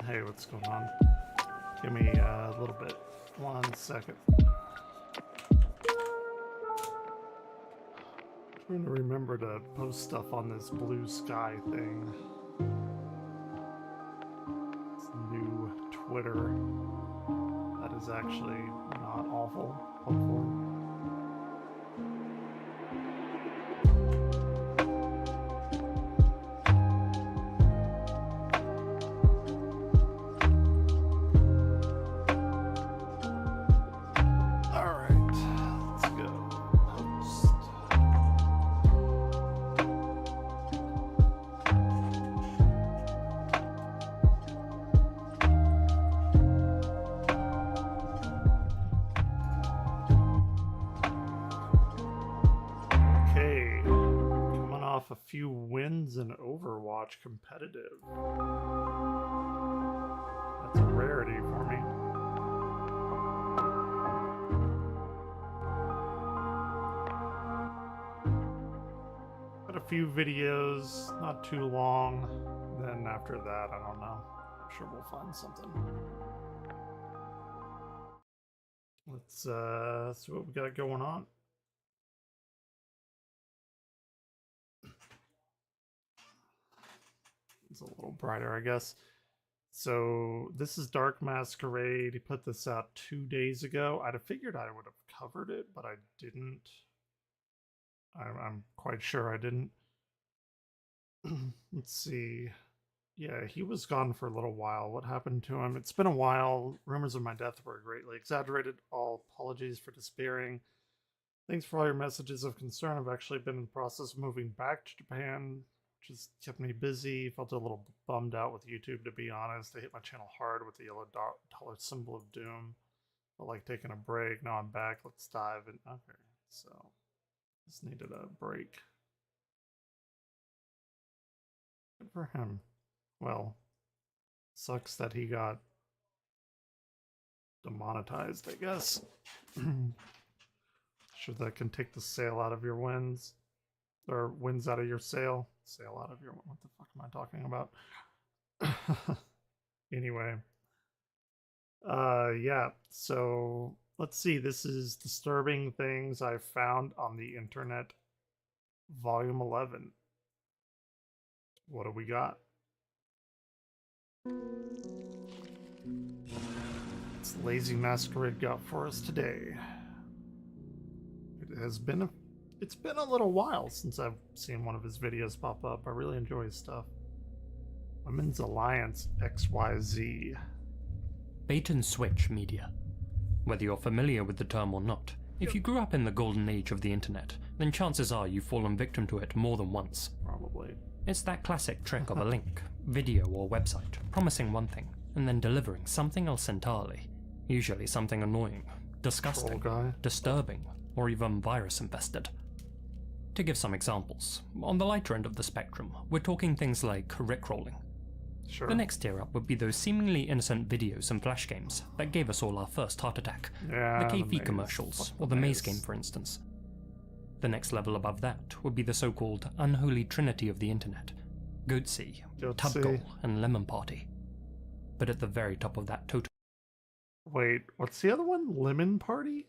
Hey, what's going on? Give me a little bit. 1 second. Trying to remember to post stuff on this blue sky thing. This new Twitter. That is actually not awful, hopefully. A few wins in Overwatch competitive. That's a rarity for me. Got a few videos, not too long. Then after that, I don't know. I'm sure we'll find something. Let's see what we got going on. It's a little brighter, I guess. So this is Dark Masquerade. He put this out 2 days ago. I'd have figured I would have covered it, but I didn't. I'm quite sure I didn't. Let's see. Yeah, he was gone for a little while. What happened to him? It's been a while. Rumors of my death were greatly exaggerated. All apologies for despairing. Thanks for all your messages of concern. I've actually been in the process of moving back to Japan, which has kept me busy. Felt a little bummed out with YouTube, to be honest. They hit my channel hard with the yellow dollar symbol of doom. Felt like taking a break. Now I'm back. Let's dive in. Okay, so Just needed a break. Good for him. Well, sucks that he got demonetized, I guess. Sure, that can take the sail out of your wins. Or wins out of your sail. Sail out of your... What the fuck am I talking about? Anyway. Yeah, so let's see. This is Disturbing Things I Found on the Internet, Volume 11. What do we got? It's Lazy Masquerade got for us today. It's been a little while since I've seen one of his videos pop up. I really enjoy his stuff. Women's Alliance XYZ. Bait and switch media. Whether you're familiar with the term or not, if you grew up in the golden age of the internet, then chances are you've fallen victim to it more than once. Probably. It's that classic trick of a link, video or website, promising one thing, and then delivering something else entirely. Usually something annoying, disgusting, disturbing, or even virus-infested. To give some examples, on the lighter end of the spectrum, we're talking things like rickrolling. Sure. The next tier up would be those seemingly innocent videos and flash games that gave us all our first heart attack. Yeah, the KP commercials, or the maze game for instance. The next level above that would be the so-called unholy trinity of the internet. Goatsy, Tubgoal, and Lemon Party. But at the very top of that totem... Wait, what's the other one? Lemon Party?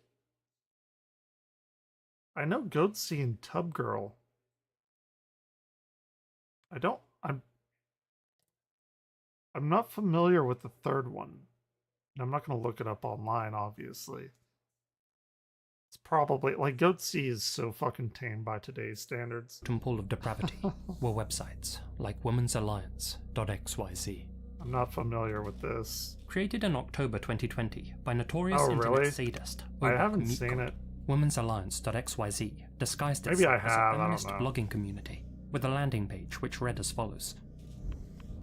I know Goatsy and Tubgirl. I'm not familiar with the third one. I'm not going to look it up online, obviously. It's probably... Like, Goatsy is so fucking tame by today's standards. Temple of depravity were websites like women'salliance.xyz. I'm not familiar with this. Created in October 2020 by notorious internet sadist I haven't seen it. Women'salliance.xyz disguised itself as a feminist blogging community with a landing page which read as follows.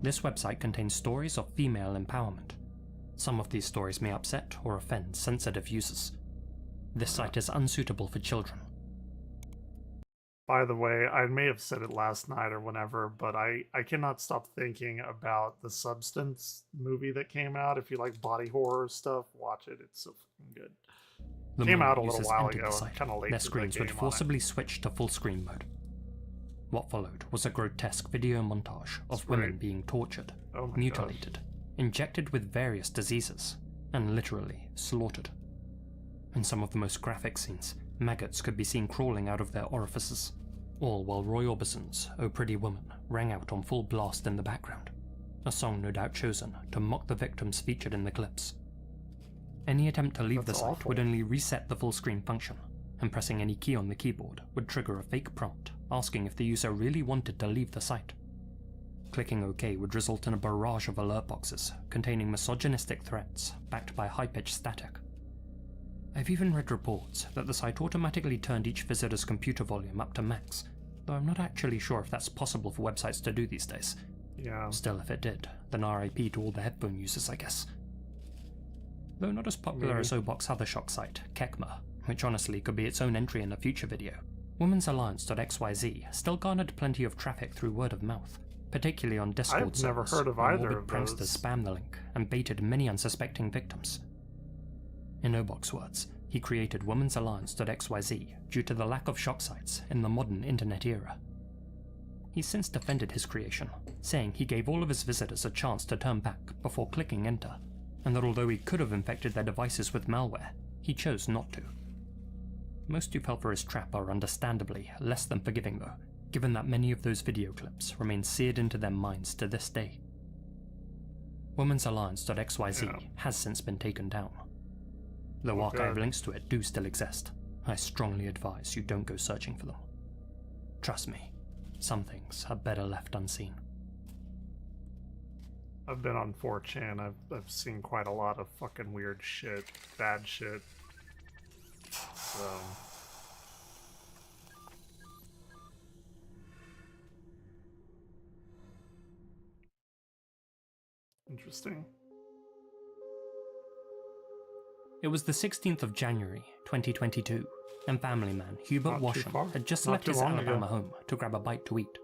This website contains stories of female empowerment. Some of these stories may upset or offend sensitive users. This site is unsuitable for children. By the way, I may have said it last night or whenever, but I cannot stop thinking about the Substance movie that came out. If you like body horror stuff, watch it. It's so fucking good. The came out a little while ago. Kind of late. Their screens would forcibly switch to full screen mode. What followed was a grotesque video montage of women being tortured, mutilated, injected with various diseases, and literally slaughtered. In some of the most graphic scenes, maggots could be seen crawling out of their orifices, all while Roy Orbison's "Oh Pretty Woman" rang out on full blast in the background, a song no doubt chosen to mock the victims featured in the clips. Any attempt to leave the site would only reset the full screen function, and pressing any key on the keyboard would trigger a fake prompt asking if the user really wanted to leave the site. Clicking OK would result in a barrage of alert boxes containing misogynistic threats backed by high-pitched static. I've even read reports that the site automatically turned each visitor's computer volume up to max, though I'm not actually sure if that's possible for websites to do these days. Yeah. Still, if it did, then RIP to all the headphone users, I guess. Though not as popular as Obok's other shock site, Kekma, which honestly could be its own entry in a future video, women'salliance.xyz still garnered plenty of traffic through word of mouth, particularly on Discord servers. I've never heard of either of those. Pranksters spammed the link and baited many unsuspecting victims. In Obok's words, he created women'salliance.xyz due to the lack of shock sites in the modern internet era. He's since defended his creation, saying he gave all of his visitors a chance to turn back before clicking enter, and that although he could have infected their devices with malware, he chose not to. Most who fell for his trap are understandably less than forgiving though, given that many of those video clips remain seared into their minds to this day. women'salliance.xyz has since been taken down. Though archive links to it do still exist, I strongly advise you don't go searching for them. Trust me, some things are better left unseen. I've been on 4chan. I've seen quite a lot of fucking weird shit, bad shit. So interesting. It was the 16th of January, 2022, and family man Hubert Washam had just left his Alabama home to grab a bite to eat.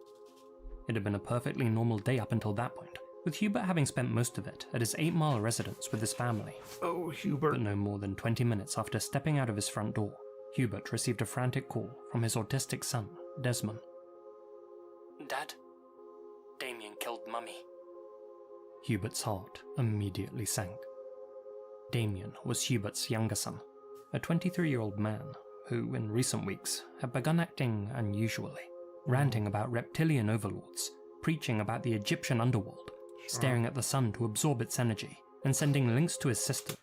It had been a perfectly normal day up until that point, with Hubert having spent most of it at his 8-mile residence with his family. Oh, Hubert. But no more than 20 minutes after stepping out of his front door, Hubert received a frantic call from his autistic son, Desmond. "Dad, Damien killed Mummy." Hubert's heart immediately sank. Damien was Hubert's younger son, a 23-year-old man who, in recent weeks, had begun acting unusually, ranting about reptilian overlords, preaching about the Egyptian underworld, staring at the sun to absorb its energy, and sending links to his sister.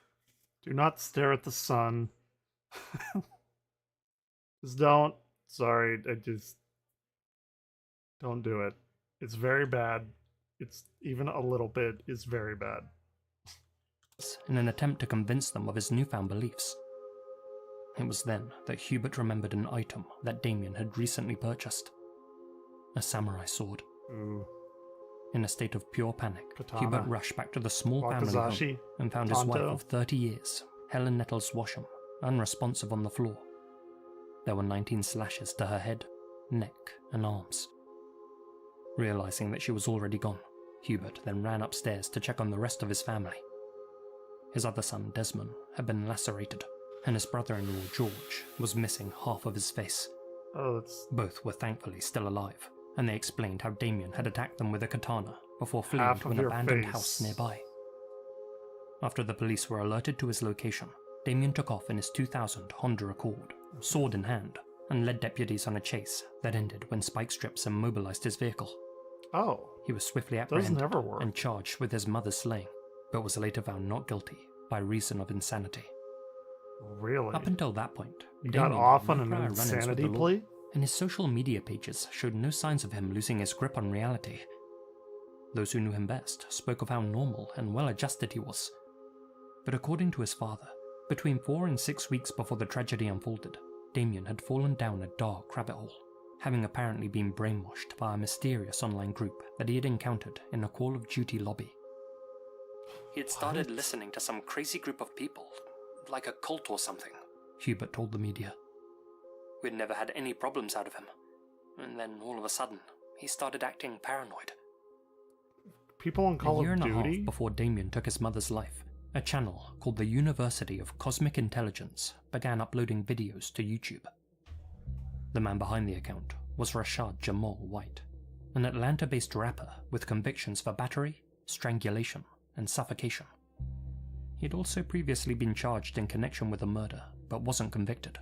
Do not stare at the sun. Just don't. Sorry, don't do it. It's very bad. It's even a little bit is very bad. In an attempt to convince them of his newfound beliefs. It was then that Hubert remembered an item that Damien had recently purchased. A samurai sword. Ooh. In a state of pure panic, Katana. Hubert rushed back to the small family home and found his wife of 30 years, Helen Nettles Washam, unresponsive on the floor. There were 19 slashes to her head, neck, and arms. Realizing that she was already gone, Hubert then ran upstairs to check on the rest of his family. His other son, Desmond, had been lacerated, and his brother-in-law, George, was missing half of his face. Both were thankfully still alive, and they explained how Damien had attacked them with a katana before fleeing to an abandoned house nearby. After the police were alerted to his location, Damien took off in his 2000 Honda Accord, sword in hand, and led deputies on a chase that ended when spike strips immobilized his vehicle. Oh. He was swiftly apprehended and charged with his mother's slaying, but was later found not guilty by reason of insanity. Really? Up until that point, he got off on an insanity plea? And his social media pages showed no signs of him losing his grip on reality. Those who knew him best spoke of how normal and well-adjusted he was. But according to his father, between 4 and 6 weeks before the tragedy unfolded, Damien had fallen down a dark rabbit hole, having apparently been brainwashed by a mysterious online group that he had encountered in a Call of Duty lobby. He had started listening to some crazy group of people, like a cult or something, Hubert told the media. We'd never had any problems out of him, and then all of a sudden, he started acting paranoid. People on Call of Duty? A year and a half before Damien took his mother's life, a channel called the University of Cosmic Intelligence began uploading videos to YouTube. The man behind the account was Rashad Jamal White, an Atlanta-based rapper with convictions for battery, strangulation, and suffocation. He had also previously been charged in connection with a murder, but wasn't convicted.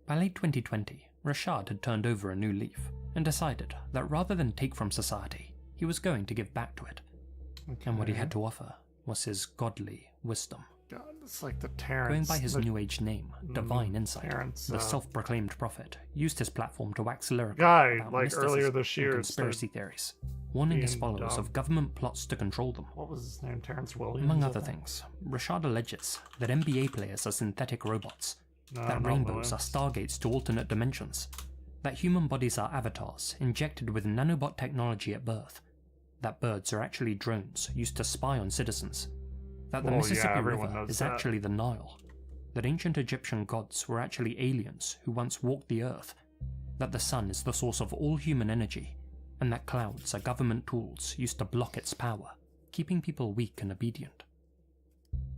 By late 2020, Rashad had turned over a new leaf and decided that rather than take from society, he was going to give back to it. Okay. And what he had to offer was his godly wisdom. God, it's like the Terrence. Going by his new age name, Divine Insight, the self-proclaimed prophet used his platform to wax lyrical about like earlier this year, and conspiracy theories, warning his followers of government plots to control them. What was his name? Terrence Williams? Among other things, Rashad alleges that NBA players are synthetic robots, that rainbows are stargates to alternate dimensions, that human bodies are avatars injected with nanobot technology at birth, that birds are actually drones used to spy on citizens, that the Mississippi River is actually the Nile, that ancient Egyptian gods were actually aliens who once walked the earth, that the sun is the source of all human energy, and that clouds are government tools used to block its power, keeping people weak and obedient.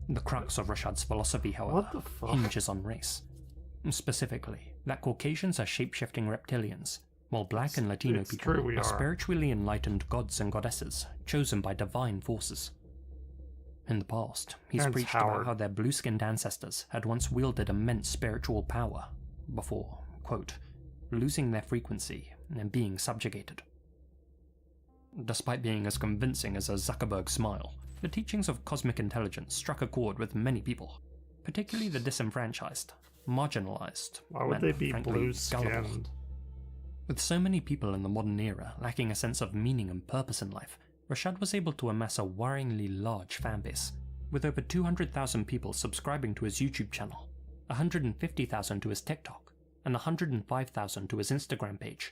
The crux of Rashad's philosophy, however, hinges on race. Specifically, that Caucasians are shape-shifting reptilians, while black and Latino people are spiritually enlightened gods and goddesses chosen by divine forces. In the past, he's preached about how their blue-skinned ancestors had once wielded immense spiritual power before, quote, losing their frequency and being subjugated. Despite being as convincing as a Zuckerberg smile, the teachings of cosmic intelligence struck a chord with many people, particularly the disenfranchised, marginalized, Why would they be blue-skinned? With so many people in the modern era lacking a sense of meaning and purpose in life, Rashad was able to amass a worryingly large fanbase, with over 200,000 people subscribing to his YouTube channel, 150,000 to his TikTok, and 105,000 to his Instagram page.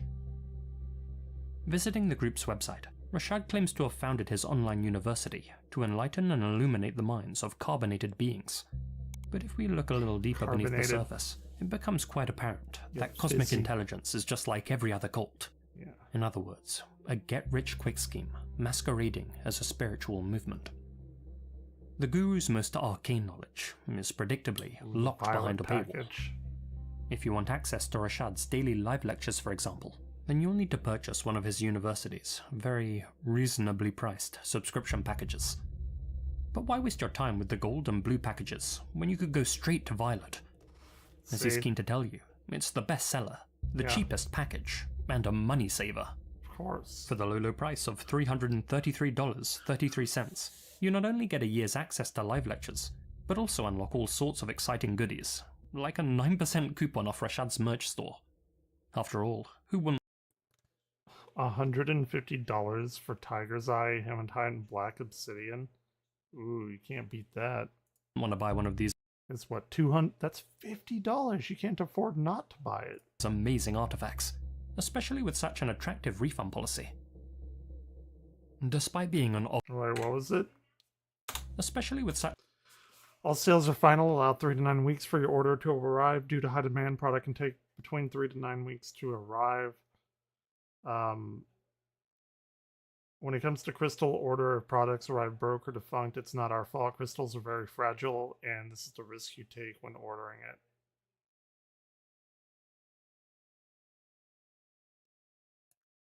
Visiting the group's website, Rashad claims to have founded his online university to enlighten and illuminate the minds of carbonated beings, But if we look a little deeper beneath the surface, it becomes quite apparent that cosmic intelligence is just like every other cult. Yeah. In other words, a get-rich-quick scheme masquerading as a spiritual movement. The guru's most arcane knowledge is predictably locked behind a paywall. If you want access to Rashad's daily live lectures, for example, then you'll need to purchase one of his university's very reasonably priced subscription packages. But why waste your time with the gold and blue packages when you could go straight to Violet? As he's keen to tell you, it's the best seller, the cheapest package, and a money saver. Of course. For the low price of $333.33, you not only get a year's access to live lectures, but also unlock all sorts of exciting goodies, like a 9% coupon off Rashad's merch store. After all, who wouldn't? $150 for Tiger's Eye, Hematite, Black Obsidian. Ooh, you can't beat that. Want to buy one of these? It's what, 200? That's $50. You can't afford not to buy it. It's amazing artifacts, especially with such an attractive refund policy. Despite being an Wait, what was it? Especially with such. All sales are final. Allow 3 to 9 weeks for your order to arrive. Due to high demand, product can take between 3 to 9 weeks to arrive. When it comes to crystal, order of products arrive broke or defunct. It's not our fault. Crystals are very fragile, and this is the risk you take when ordering it.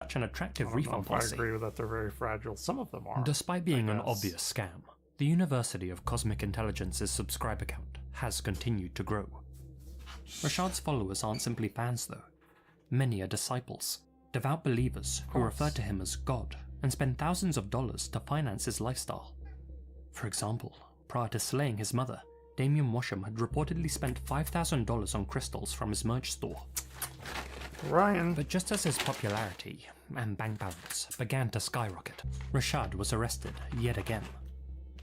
Such an attractive refund policy. I agree with that. They're very fragile. Some of them are. Despite being an obvious scam, the University of Cosmic Intelligence's subscriber count has continued to grow. Rashad's followers aren't simply fans, though. Many are disciples, devout believers who refer to him as God and spend thousands of dollars to finance his lifestyle. For example, prior to slaying his mother, Damien Washam had reportedly spent $5,000 on crystals from his merch store. Ryan. But just as his popularity and bank balance began to skyrocket, Rashad was arrested yet again.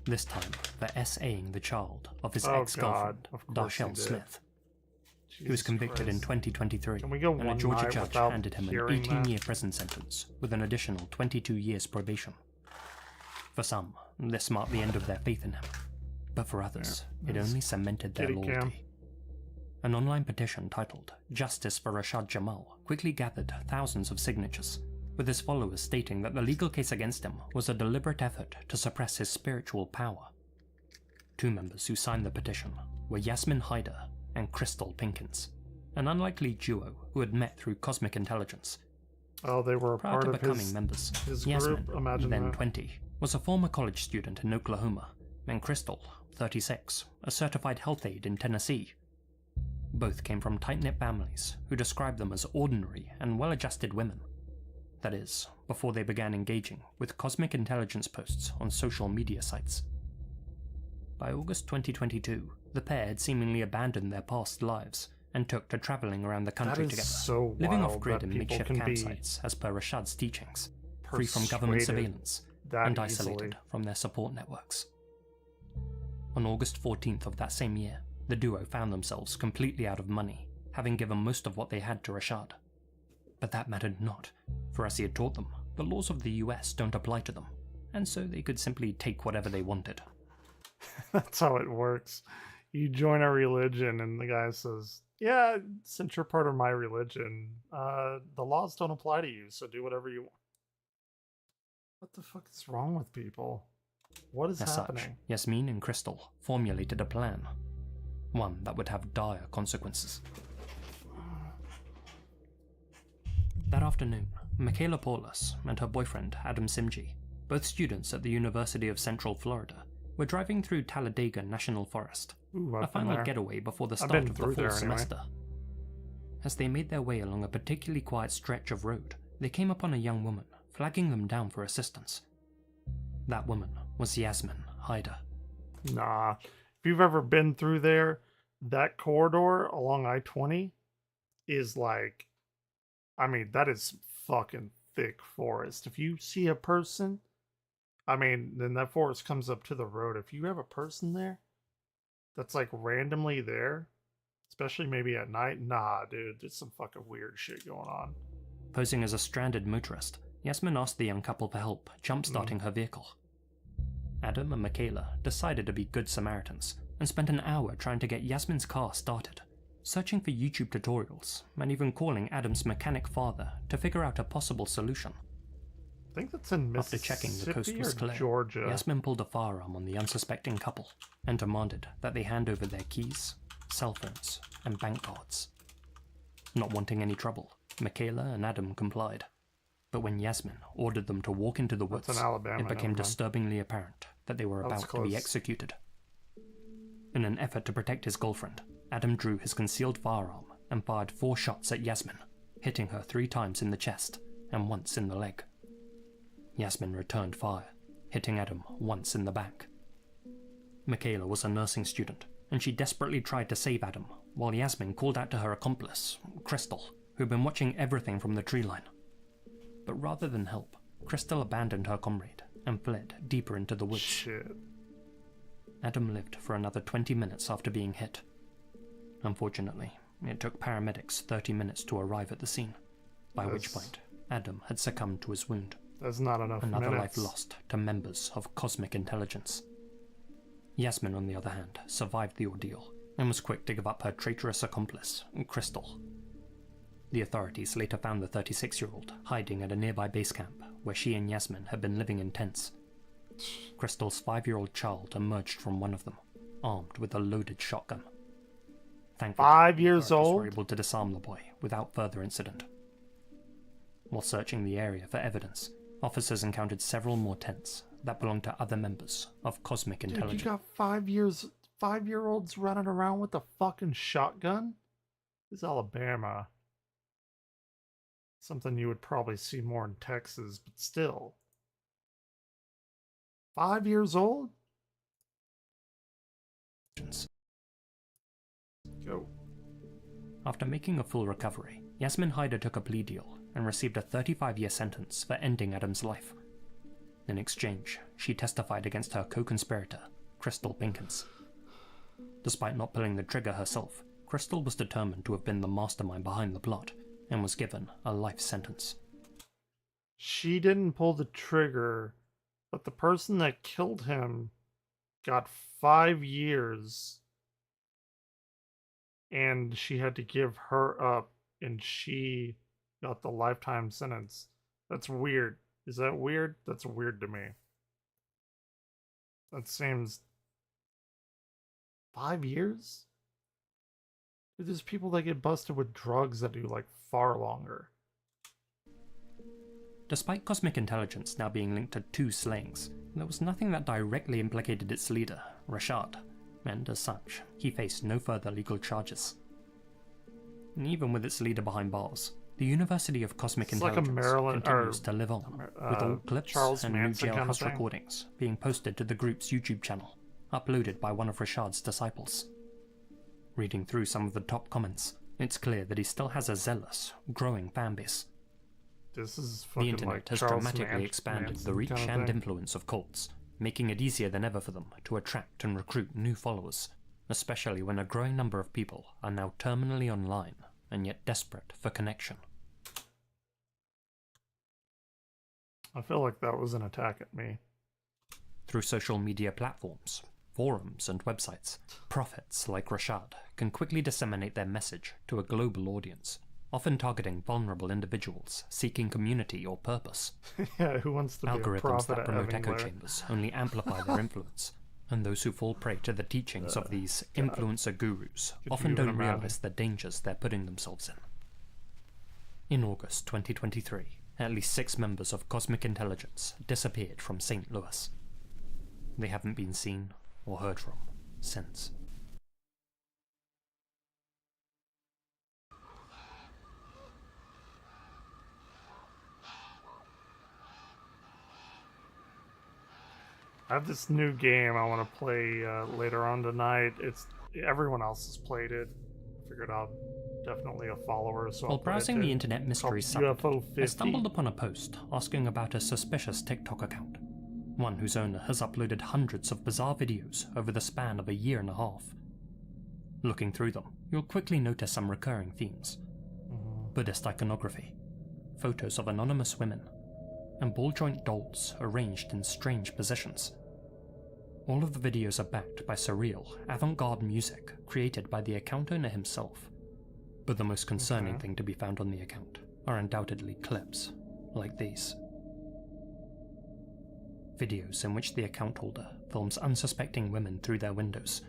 This time for SAing the child of his ex-girlfriend, Darshell Smith. He was convicted in 2023, and a Georgia judge handed him an 18-year prison sentence with an additional 22 years probation. For some, this marked the end of their faith in him, but for others, it only cemented their loyalty. An online petition titled "Justice for Rashad Jamal" quickly gathered thousands of signatures, with his followers stating that the legal case against him was a deliberate effort to suppress his spiritual power. 2 members who signed the petition were Yasmin Hyder and Crystal Pinkins, an unlikely duo who had met through Cosmic Intelligence. Oh, they were a part of becoming members. His Yasmin, group, then 20, was a former college student in Oklahoma, and Crystal, 36, a certified health aide in Tennessee. Both came from tight-knit families who described them as ordinary and well-adjusted women. That is, before they began engaging with Cosmic Intelligence posts on social media sites. By August 2022, the pair had seemingly abandoned their past lives and took to traveling around the country together, living off-grid in makeshift campsites as per Rashad's teachings, free from government surveillance and isolated from their support networks. On August 14th of that same year, the duo found themselves completely out of money, having given most of what they had to Rashad. But that mattered not, for as he had taught them, the laws of the US don't apply to them, and so they could simply take whatever they wanted. That's how it works. You join a religion and the guy says, yeah, since you're part of my religion, the laws don't apply to you, so do whatever you want. What the fuck is wrong with people? What is happening? Such, Yasmin and Crystal formulated a plan. One that would have dire consequences. That afternoon, Michaela Paulus and her boyfriend Adam Simji, both students at the University of Central Florida, were driving through Talladega National Forest, a final getaway before the start of the fall semester. As they made their way along a particularly quiet stretch of road, they came upon a young woman, flagging them down for assistance. That woman was Yasmin Hyder. Nah, if you've ever been through there, that corridor along I-20 is like, I mean, that is fucking thick forest. If you see a person, I mean, then that forest comes up to the road. If you have a person there that's like randomly there, especially maybe at night, nah, dude, there's some fucking weird shit going on. Posing as a stranded motorist, Yasmin asked the young couple for help jump-starting her vehicle. Adam and Michaela decided to be good Samaritans and spent an hour trying to get Yasmin's car started, searching for YouTube tutorials and even calling Adam's mechanic father to figure out a possible solution. I think that's in After checking the coast was clear, Georgia. Yasmin pulled a firearm on the unsuspecting couple and demanded that they hand over their keys, cell phones, and bank cards. Not wanting any trouble, Michaela and Adam complied. But when Yasmin ordered them to walk into the woods, it became disturbingly apparent that they were about to be executed. In an effort to protect his girlfriend, Adam drew his concealed firearm and fired 4 shots at Yasmin, hitting her 3 times in the chest and once in the leg. Yasmin returned fire, hitting Adam once in the back. Michaela was a nursing student, and she desperately tried to save Adam, while Yasmin called out to her accomplice, Crystal, who'd been watching everything from the tree line. But rather than help, Crystal abandoned her comrade and fled deeper into the woods. Shit. Adam lived for another 20 minutes after being hit. Unfortunately, it took paramedics 30 minutes to arrive at the scene, by which point Adam had succumbed to his wound. That's not enough Another minutes. life lost to members of cosmic intelligence. Yasmin, on the other hand, survived the ordeal and was quick to give up her traitorous accomplice, Crystal. The authorities later found the 36-year-old hiding at a nearby base camp where she and Yasmin had been living in tents. Crystal's 5-year-old child emerged from one of them, armed with a loaded shotgun. Thankfully, 5 years authorities old? were able to disarm the boy without further incident. While searching the area for evidence, officers encountered several more tents that belonged to other members of cosmic intelligence. You got 5-year-olds running around with a fucking shotgun? This is Alabama. Something you would probably see more in Texas, but still. 5 years old? Go. After making a full recovery, Yasmin Hyder took a plea deal and received a 35-year sentence for ending Adam's life. In exchange, she testified against her co-conspirator, Crystal Pinkins. Despite not pulling the trigger herself, Crystal was determined to have been the mastermind behind the plot and was given a life sentence. She didn't pull the trigger, but the person that killed him got 5 years, and she had to give her up, and she got the lifetime sentence. That's weird. Is that weird? That's weird to me. That seems... 5 years? Dude, there's people that get busted with drugs that do like far longer. Despite cosmic intelligence now being linked to 2 slayings, there was nothing that directly implicated its leader, Rashad, and as such, he faced no further legal charges. And even with its leader behind bars, the University of Cosmic Intelligence continues to live on, with all clips and new jailhouse recordings being posted to the group's YouTube channel, uploaded by one of Rashad's disciples. Reading through some of the top comments, it's clear that he still has a zealous, growing fanbase. This is the internet has dramatically expanded the reach and influence of cults, making it easier than ever for them to attract and recruit new followers, especially when a growing number of people are now terminally online and yet desperate for connection. I feel like that was an attack at me. Through social media platforms, forums, and websites, prophets like Rashad can quickly disseminate their message to a global audience, often targeting vulnerable individuals seeking community or purpose. Yeah, who wants to be a prophet that promote echo chambers only amplify their influence, and those who fall prey to the teachings of these influencer gurus often don't realize the dangers they're putting themselves in. In August 2023, at least 6 members of Cosmic Intelligence disappeared from St. Louis. They haven't been seen or heard from since. I have this new game I want to play later on tonight. Everyone else has played it. I figured out definitely a follower. So while browsing the internet mysteries subreddit, I stumbled upon a post asking about a suspicious TikTok account, one whose owner has uploaded hundreds of bizarre videos over the span of a year and a half. Looking through them, you'll quickly notice some recurring themes: Buddhist iconography, photos of anonymous women, and ball-joint dolls arranged in strange positions. All of the videos are backed by surreal, avant-garde music created by the account owner himself. But the most concerning thing to be found on the account are undoubtedly clips like these. Videos in which the account holder films unsuspecting women through their windows,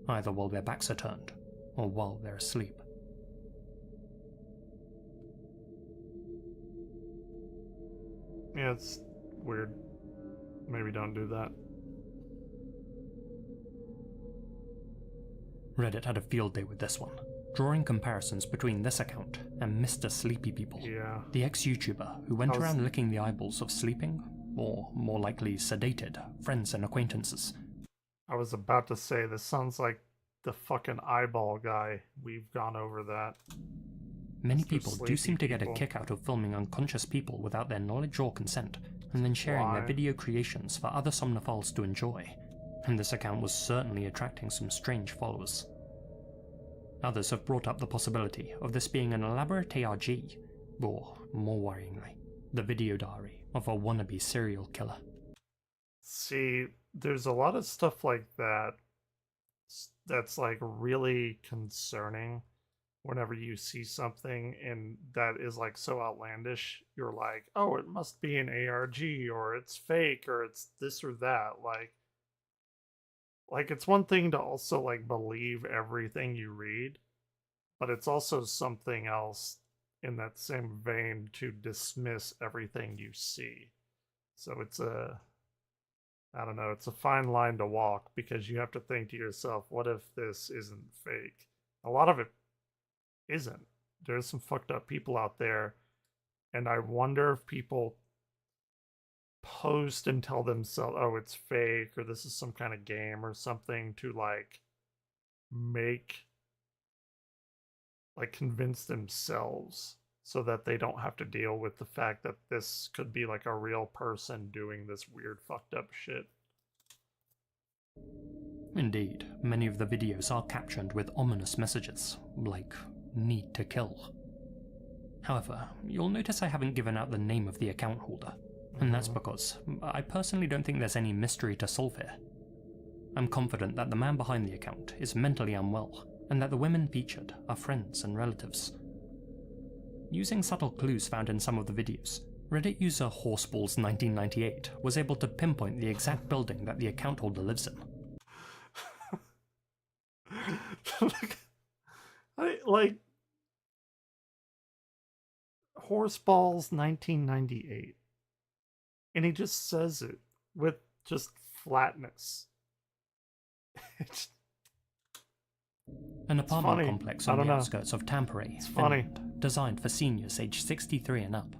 either while their backs are turned or while they're asleep. Yeah, it's weird. Maybe don't do that. Reddit had a field day with this one, drawing comparisons between this account and Mr. Sleepy People, the ex-YouTuber who went around licking the eyeballs of sleeping, or more likely sedated, friends and acquaintances. I was about to say, this sounds like the fucking eyeball guy. We've gone over that. Many people do seem to get a kick out of filming unconscious people without their knowledge or consent, and then sharing their video creations for other somnophiles to enjoy, and this account was certainly attracting some strange followers. Others have brought up the possibility of this being an elaborate ARG, or, more worryingly, the video diary of a wannabe serial killer. See, there's a lot of stuff like that that's like really concerning. Whenever you see something and that is like so outlandish, you're like, oh, it must be an ARG, or it's fake, or it's this or that. Like it's one thing to also like believe everything you read, but it's also something else in that same vein to dismiss everything you see. So it's I don't know, it's a fine line to walk, because you have to think to yourself, what if this isn't fake? A lot of it isn't. There's some fucked up people out there, and I wonder if people post and tell themselves, oh, it's fake, or this is some kind of game or something, to like convince themselves so that they don't have to deal with the fact that this could be like a real person doing this weird fucked up shit. Indeed, many of the videos are captioned with ominous messages, like "need to kill." However, you'll notice I haven't given out the name of the account holder, and that's because I personally don't think there's any mystery to solve here. I'm confident that the man behind the account is mentally unwell, and that the women featured are friends and relatives. Using subtle clues found in some of the videos, Reddit user Horseballs1998 was able to pinpoint the exact building that the account holder lives in. like Horseballs1998, and he just says it with just flatness. An apartment complex on the outskirts of Tampere, Finland, designed for seniors aged 63 and up.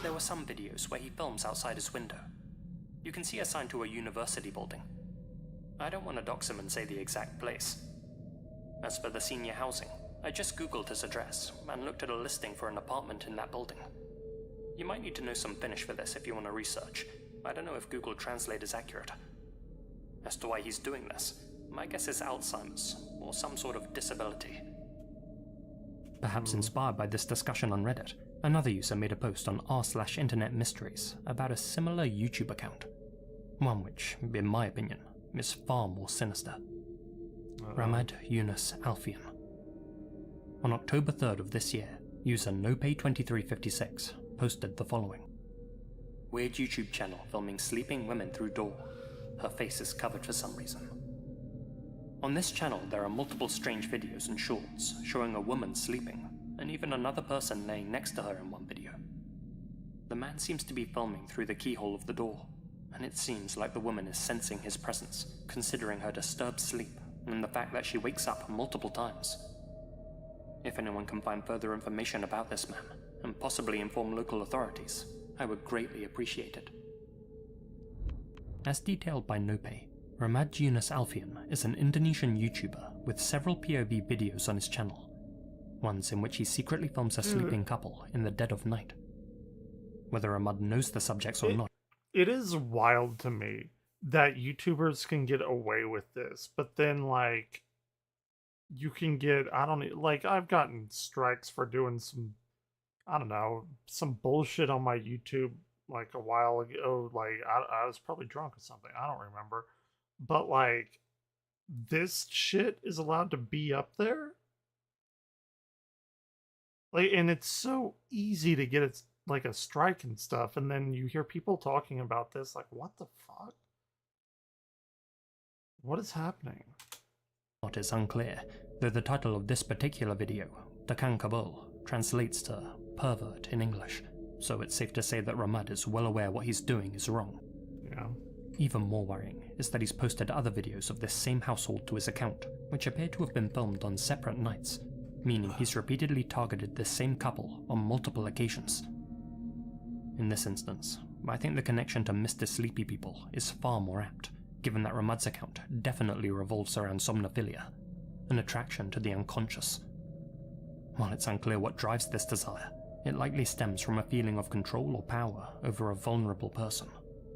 There were some videos where he films outside his window. You can see a sign to a university building. I don't want to dox him and say the exact place. As for the senior housing, I just googled his address and looked at a listing for an apartment in that building. You might need to know some Finnish for this if you want to research. I don't know if Google Translate is accurate. As to why he's doing this, my guess is Alzheimer's, or some sort of disability. Perhaps inspired by this discussion on Reddit, another user made a post on r/internet mysteries about a similar YouTube account. One which, in my opinion, is far more sinister. Ramad Yunus Alfian. On October 3rd of this year, user NoPay2356 posted the following. Weird YouTube channel filming sleeping women through door. Her face is covered for some reason. On this channel there are multiple strange videos and shorts showing a woman sleeping, and even another person laying next to her in one video. The man seems to be filming through the keyhole of the door, and it seems like the woman is sensing his presence, considering her disturbed sleep and the fact that she wakes up multiple times. If anyone can find further information about this man, and possibly inform local authorities, I would greatly appreciate it. As detailed by NoPay, Ramad Yunus Alfian is an Indonesian YouTuber with several POV videos on his channel, ones in which he secretly films a sleeping couple in the dead of night. Whether Ramad knows the subjects or not. It is wild to me that YouTubers can get away with this, but then like you can get, I don't know, like I've gotten strikes for doing some, I don't know, some bullshit on my YouTube like a while ago. Like I was probably drunk or something. I don't remember. But like this shit is allowed to be up there. Like, and it's so easy to get it like a strike and stuff, and then you hear people talking about this, like, what the fuck? What is happening? What is unclear, though the title of this particular video, Takan Kabul, translates to pervert in English, so it's safe to say that Ramad is well aware what he's doing is wrong. Yeah. Even more worrying is that he's posted other videos of this same household to his account, which appear to have been filmed on separate nights, meaning he's repeatedly targeted this same couple on multiple occasions. In this instance, I think the connection to Mr. Sleepy People is far more apt, given that Ramad's account definitely revolves around somnophilia, an attraction to the unconscious. While it's unclear what drives this desire, it likely stems from a feeling of control or power over a vulnerable person.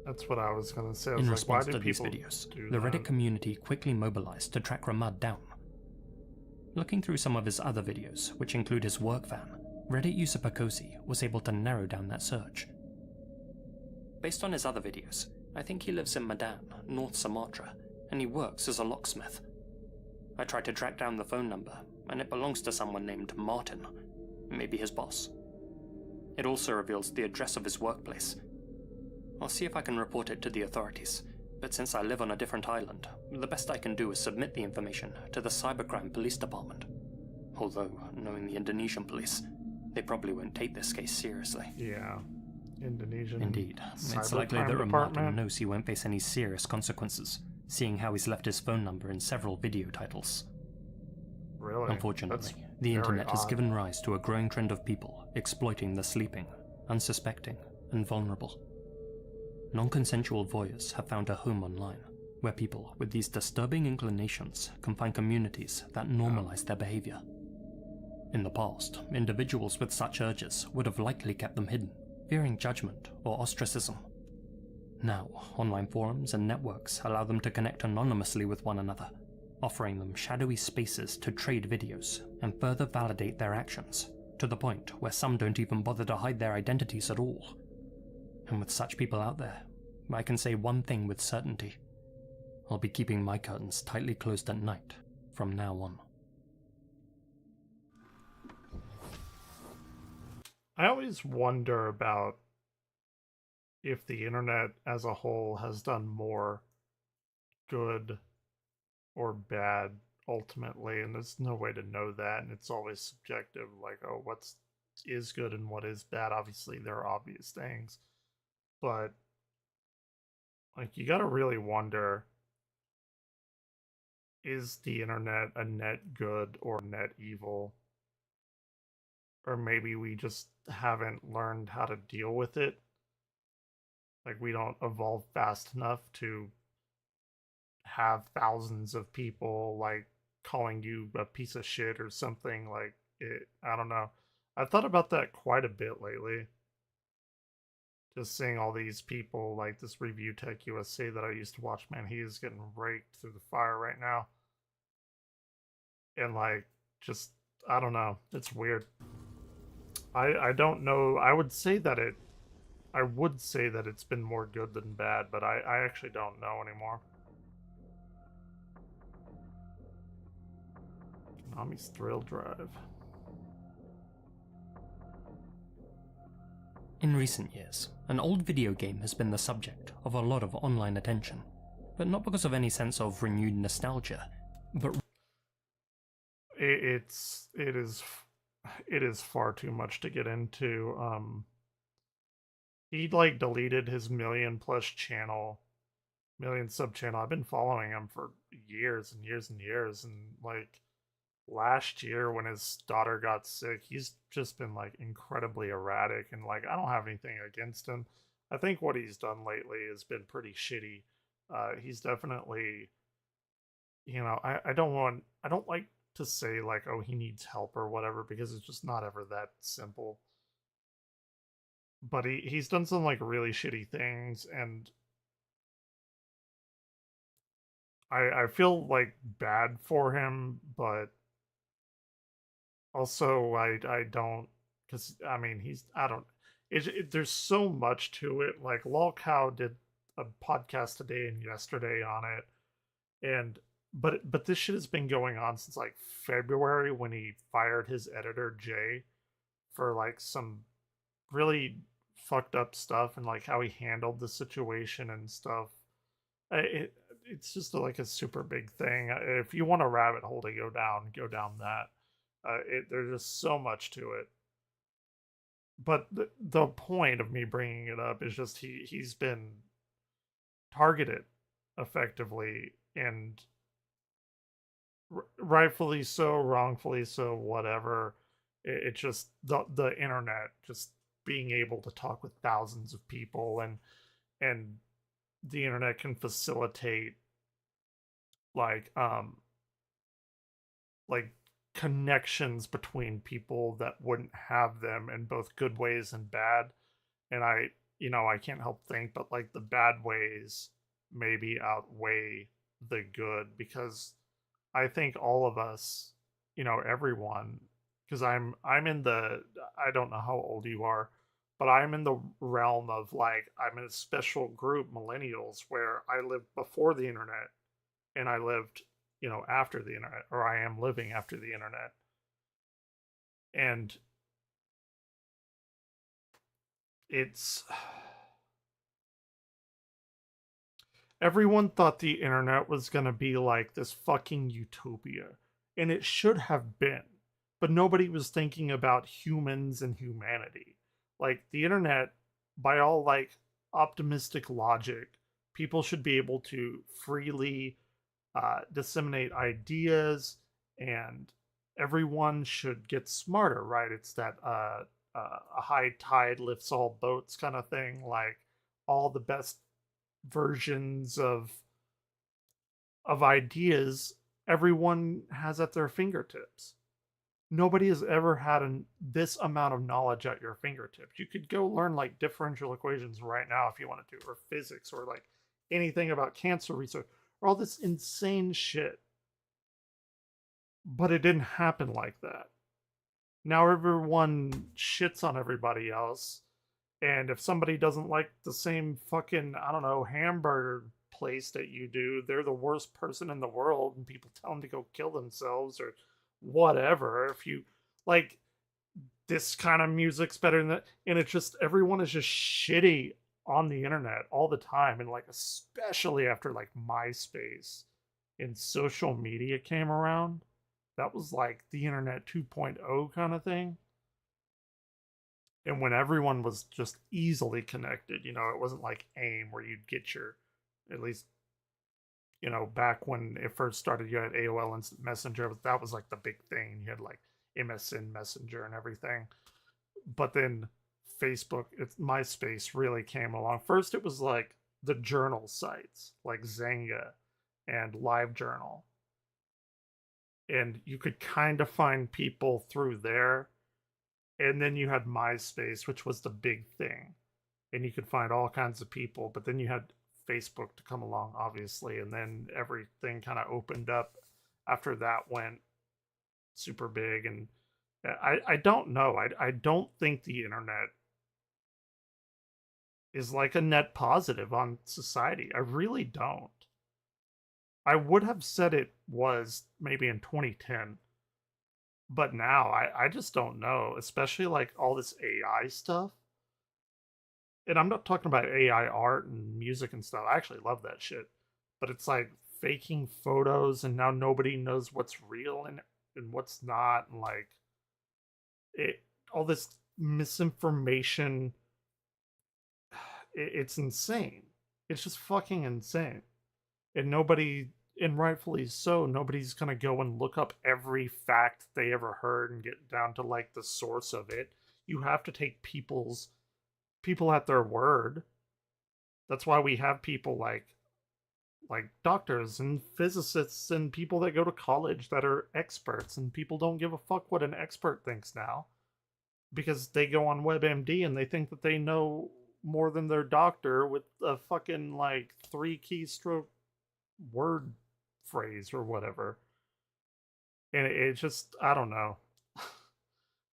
That's what I was going to say. In response to these videos, the Reddit community quickly mobilized to track Ramad down. Looking through some of his other videos, which include his work van, Reddit user Pacosi was able to narrow down that search. Based on his other videos, I think he lives in Medan, North Sumatra, and he works as a locksmith. I tried to track down the phone number, and it belongs to someone named Martin, maybe his boss. It also reveals the address of his workplace. I'll see if I can report it to the authorities, but since I live on a different island, the best I can do is submit the information to the Cybercrime Police Department. Although, knowing the Indonesian police, they probably won't take this case seriously. Yeah. Indonesian. Indeed. It's likely that Ramad knows he won't face any serious consequences, seeing how he's left his phone number in several video titles. Really? Unfortunately, the internet has given rise to a growing trend of people exploiting the sleeping, unsuspecting, and vulnerable. Non-consensual voyeurs have found a home online, where people with these disturbing inclinations can find communities that normalize their behavior. In the past, individuals with such urges would have likely kept them hidden, fearing judgment or ostracism. Now, online forums and networks allow them to connect anonymously with one another, offering them shadowy spaces to trade videos and further validate their actions, to the point where some don't even bother to hide their identities at all. And with such people out there, I can say one thing with certainty. I'll be keeping my curtains tightly closed at night from now on. I always wonder about if the internet as a whole has done more good or bad ultimately, and there's no way to know that, and it's always subjective, like, oh, what is good and what is bad. Obviously there are obvious things, but like, you gotta really wonder, is the internet a net good or net evil? Or maybe we just haven't learned how to deal with it. Like, we don't evolve fast enough to have thousands of people like calling you a piece of shit or something. Like, it, I don't know. I've thought about that quite a bit lately. Just seeing all these people, like this Review Tech USA that I used to watch, man, he is getting raked through the fire right now. And like, just, I don't know. It's weird. I don't know. I would say that it's been more good than bad, but I actually don't know anymore. Konami's Thrill Drive. In recent years, an old video game has been the subject of a lot of online attention, but not because of any sense of renewed nostalgia, but it is far too much to get into. He like deleted his million sub channel. I've been following him for years and years and years, and like last year when his daughter got sick, he's just been like incredibly erratic, and like, I don't have anything against him. I think what he's done lately has been pretty shitty. He's definitely, I don't like to say like, oh, he needs help or whatever, because it's just not ever that simple. But he's done some like really shitty things, and I feel like bad for him, but also I don't, because I mean, there's so much to it. Like Lolcow did a podcast today and yesterday on it, and but this shit has been going on since like February when he fired his editor Jay for like some really fucked up stuff and like how he handled the situation and stuff. It's just like a super big thing. If you want a rabbit hole to go down that. There's just so much to it. But the point of me bringing it up is just he's been targeted effectively and rightfully so, wrongfully so, whatever. It's just the internet just being able to talk with thousands of people and the internet can facilitate like like connections between people that wouldn't have them in both good ways and bad. And I can't help think, but like the bad ways maybe outweigh the good because I think all of us, everyone, because I'm in the I don't know how old you are, but I'm in the realm of like I'm in a special group, millennials, where I lived before the internet and I lived, after the internet, or I am living after the internet. And it's everyone thought the internet was going to be like this fucking utopia, and it should have been. But nobody was thinking about humans and humanity. Like the internet, by all like optimistic logic, people should be able to freely disseminate ideas, and everyone should get smarter, right? It's that a high tide lifts all boats kind of thing. Like all the best versions of ideas everyone has at their fingertips. Nobody has ever had this amount of knowledge at your fingertips. You could go learn like differential equations right now if you wanted to, or physics, or like anything about cancer research, or all this insane shit. But it didn't happen like that. Now everyone shits on everybody else. And if somebody doesn't like the same fucking, I don't know, hamburger place that you do, they're the worst person in the world, and people tell them to go kill themselves or whatever. If you like this kind of music's better than that, and it's just everyone is just shitty on the internet all the time, and like especially after like MySpace and social media came around, that was like the internet 2.0 kind of thing. And when everyone was just easily connected, it wasn't like AIM where you'd get your, at least, back when it first started, you had AOL Instant Messenger. That was like the big thing. You had like MSN Messenger and everything. But then Facebook, MySpace really came along. First, it was like the journal sites like Zanga and LiveJournal. And you could kind of find people through there. And then you had MySpace, which was the big thing. And you could find all kinds of people. But then you had Facebook to come along, obviously. And then everything kind of opened up after that went super big. And I don't know. I don't think the internet is like a net positive on society. I really don't. I would have said it was maybe in 2010. But now I just don't know, especially like all this AI stuff. And I'm not talking about AI art and music and stuff. I actually love that shit. But it's like faking photos, and now nobody knows what's real and what's not, and like all this misinformation. It's insane. It's just fucking insane. And rightfully so, nobody's gonna go and look up every fact they ever heard and get down to like the source of it. You have to take people at their word. That's why we have people like doctors and physicists and people that go to college that are experts, and people don't give a fuck what an expert thinks now because they go on WebMD and they think that they know more than their doctor with a fucking like 3 keystroke word phrase or whatever. And it just, I don't know.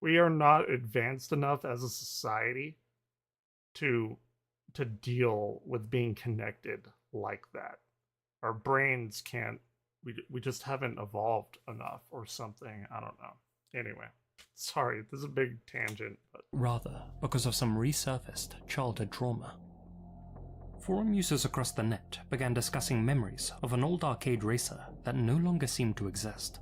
We are not advanced enough as a society to deal with being connected like that. Our brains can't. We just haven't evolved enough or something. I don't know. Anyway, sorry, this is a big tangent. But... Rather, because of some resurfaced childhood trauma. Forum users across the net began discussing memories of an old arcade racer that no longer seemed to exist.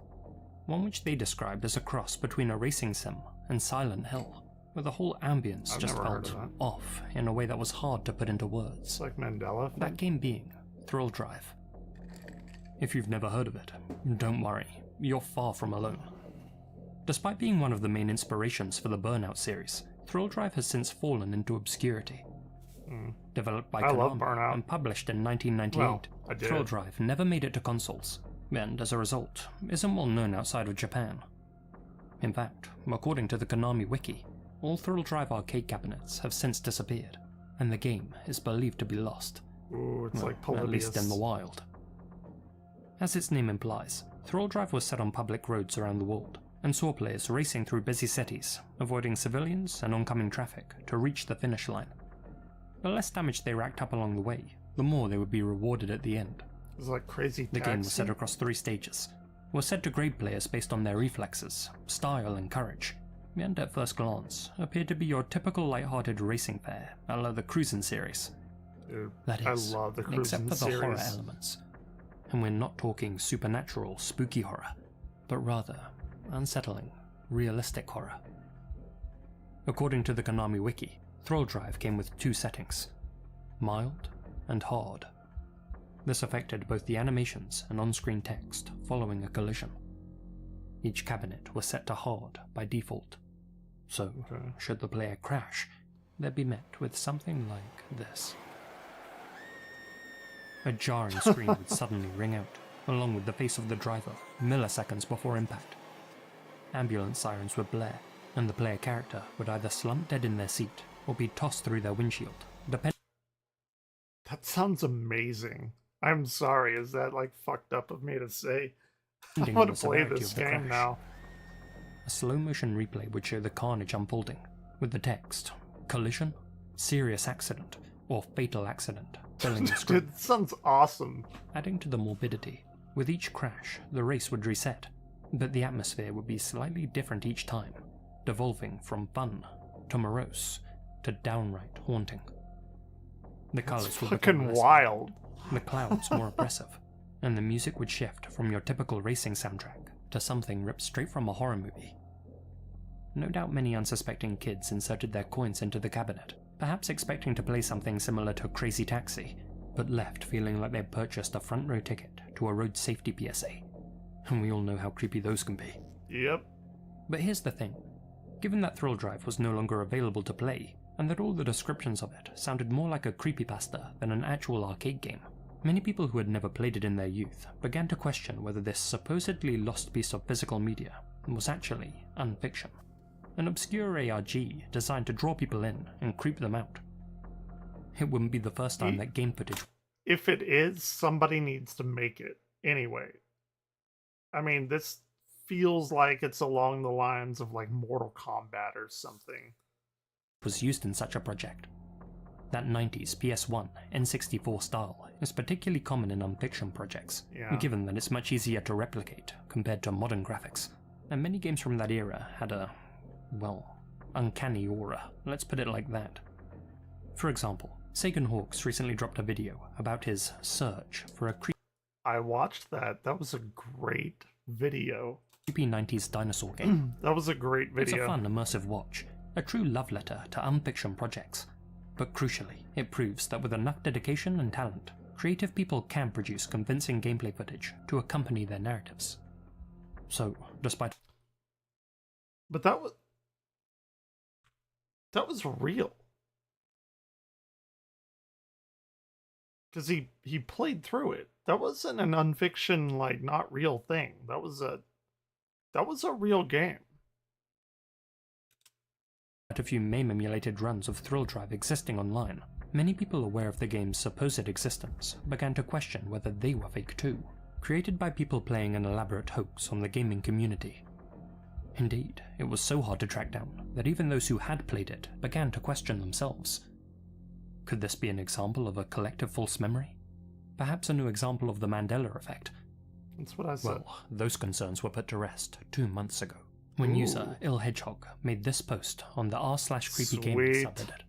One which they described as a cross between a racing sim and Silent Hill, where the whole ambience just felt off in a way that was hard to put into words. It's like Mandela thing? That game being Thrill Drive. If you've never heard of it, don't worry, you're far from alone. Despite being one of the main inspirations for the Burnout series, Thrill Drive has since fallen into obscurity. Developed by Konami and published in 1998, Thrill Drive never made it to consoles, and as a result, isn't well known outside of Japan. In fact, according to the Konami wiki, all Thrill Drive arcade cabinets have since disappeared, and the game is believed to be lost. Ooh, it's like Polybius. At least in the wild. As its name implies, Thrill Drive was set on public roads around the world, and saw players racing through busy cities, avoiding civilians and oncoming traffic to reach the finish line. The less damage they racked up along the way, the more they would be rewarded at the end. It's like Crazy Taxi. The game was set across 3 stages, was said to grade players based on their reflexes, style and courage, and at first glance appeared to be your typical light-hearted racing fare a la the Cruisin' series. Dude, that is, I love the Cruisin' except for the series. horror elements. And we're not talking supernatural, spooky horror, but rather unsettling, realistic horror. According to the Konami wiki, Thrill Drive came with 2 settings, mild and hard. This affected both the animations and on-screen text following a collision. Each cabinet was set to hard by default, so should the player crash, they'd be met with something like this. A jarring scream would suddenly ring out, along with the face of the driver, milliseconds before impact. Ambulance sirens would blare, and the player character would either slump dead in their seat or be tossed through their windshield, depending. That sounds amazing. I'm sorry, is that like fucked up of me to say? I want to play this game now. A slow-motion replay would show the carnage unfolding, with the text, collision, serious accident, or fatal accident, filling the screen. Dude, sounds awesome. Adding to the morbidity, with each crash, the race would reset, but the atmosphere would be slightly different each time, devolving from fun to morose to downright haunting. The colors would become fucking wild. The clouds more oppressive, and the music would shift from your typical racing soundtrack to something ripped straight from a horror movie. No doubt many unsuspecting kids inserted their coins into the cabinet, perhaps expecting to play something similar to Crazy Taxi, but left feeling like they'd purchased a front row ticket to a road safety PSA. And we all know how creepy those can be. Yep. But here's the thing. Given that Thrill Drive was no longer available to play, and that all the descriptions of it sounded more like a creepypasta than an actual arcade game, many people who had never played it in their youth began to question whether this supposedly lost piece of physical media was actually unfiction. An obscure ARG designed to draw people in and creep them out. It wouldn't be the first time that game footage... If it is, somebody needs to make it. Anyway. I mean, this feels like it's along the lines of like Mortal Kombat or something. ...was used in such a project. That 90s PS1 N64 style is particularly common in unfiction projects, given that it's much easier to replicate compared to modern graphics. And many games from that era had a, well, uncanny aura, let's put it like that. For example, Sagan Hawks recently dropped a video about his search for a I watched that. That was a great video. Creepy 90s dinosaur game. That was a great video. It's a fun, immersive watch, a true love letter to unfiction projects. But crucially, it proves that with enough dedication and talent, creative people can produce convincing gameplay footage to accompany their narratives. So, despite... But that was real. Because he played through it. That wasn't an unfiction, like, not real thing. That was a real game. A few MAME-emulated runs of Thrill Drive existing online, many people aware of the game's supposed existence began to question whether they were fake too, created by people playing an elaborate hoax on the gaming community. Indeed, it was so hard to track down that even those who had played it began to question themselves. Could this be an example of a collective false memory? Perhaps a new example of the Mandela effect? That's what I said. Well, those concerns were put to rest 2 months ago, when user IllHedgehog made this post on the r/creepygaming subreddit.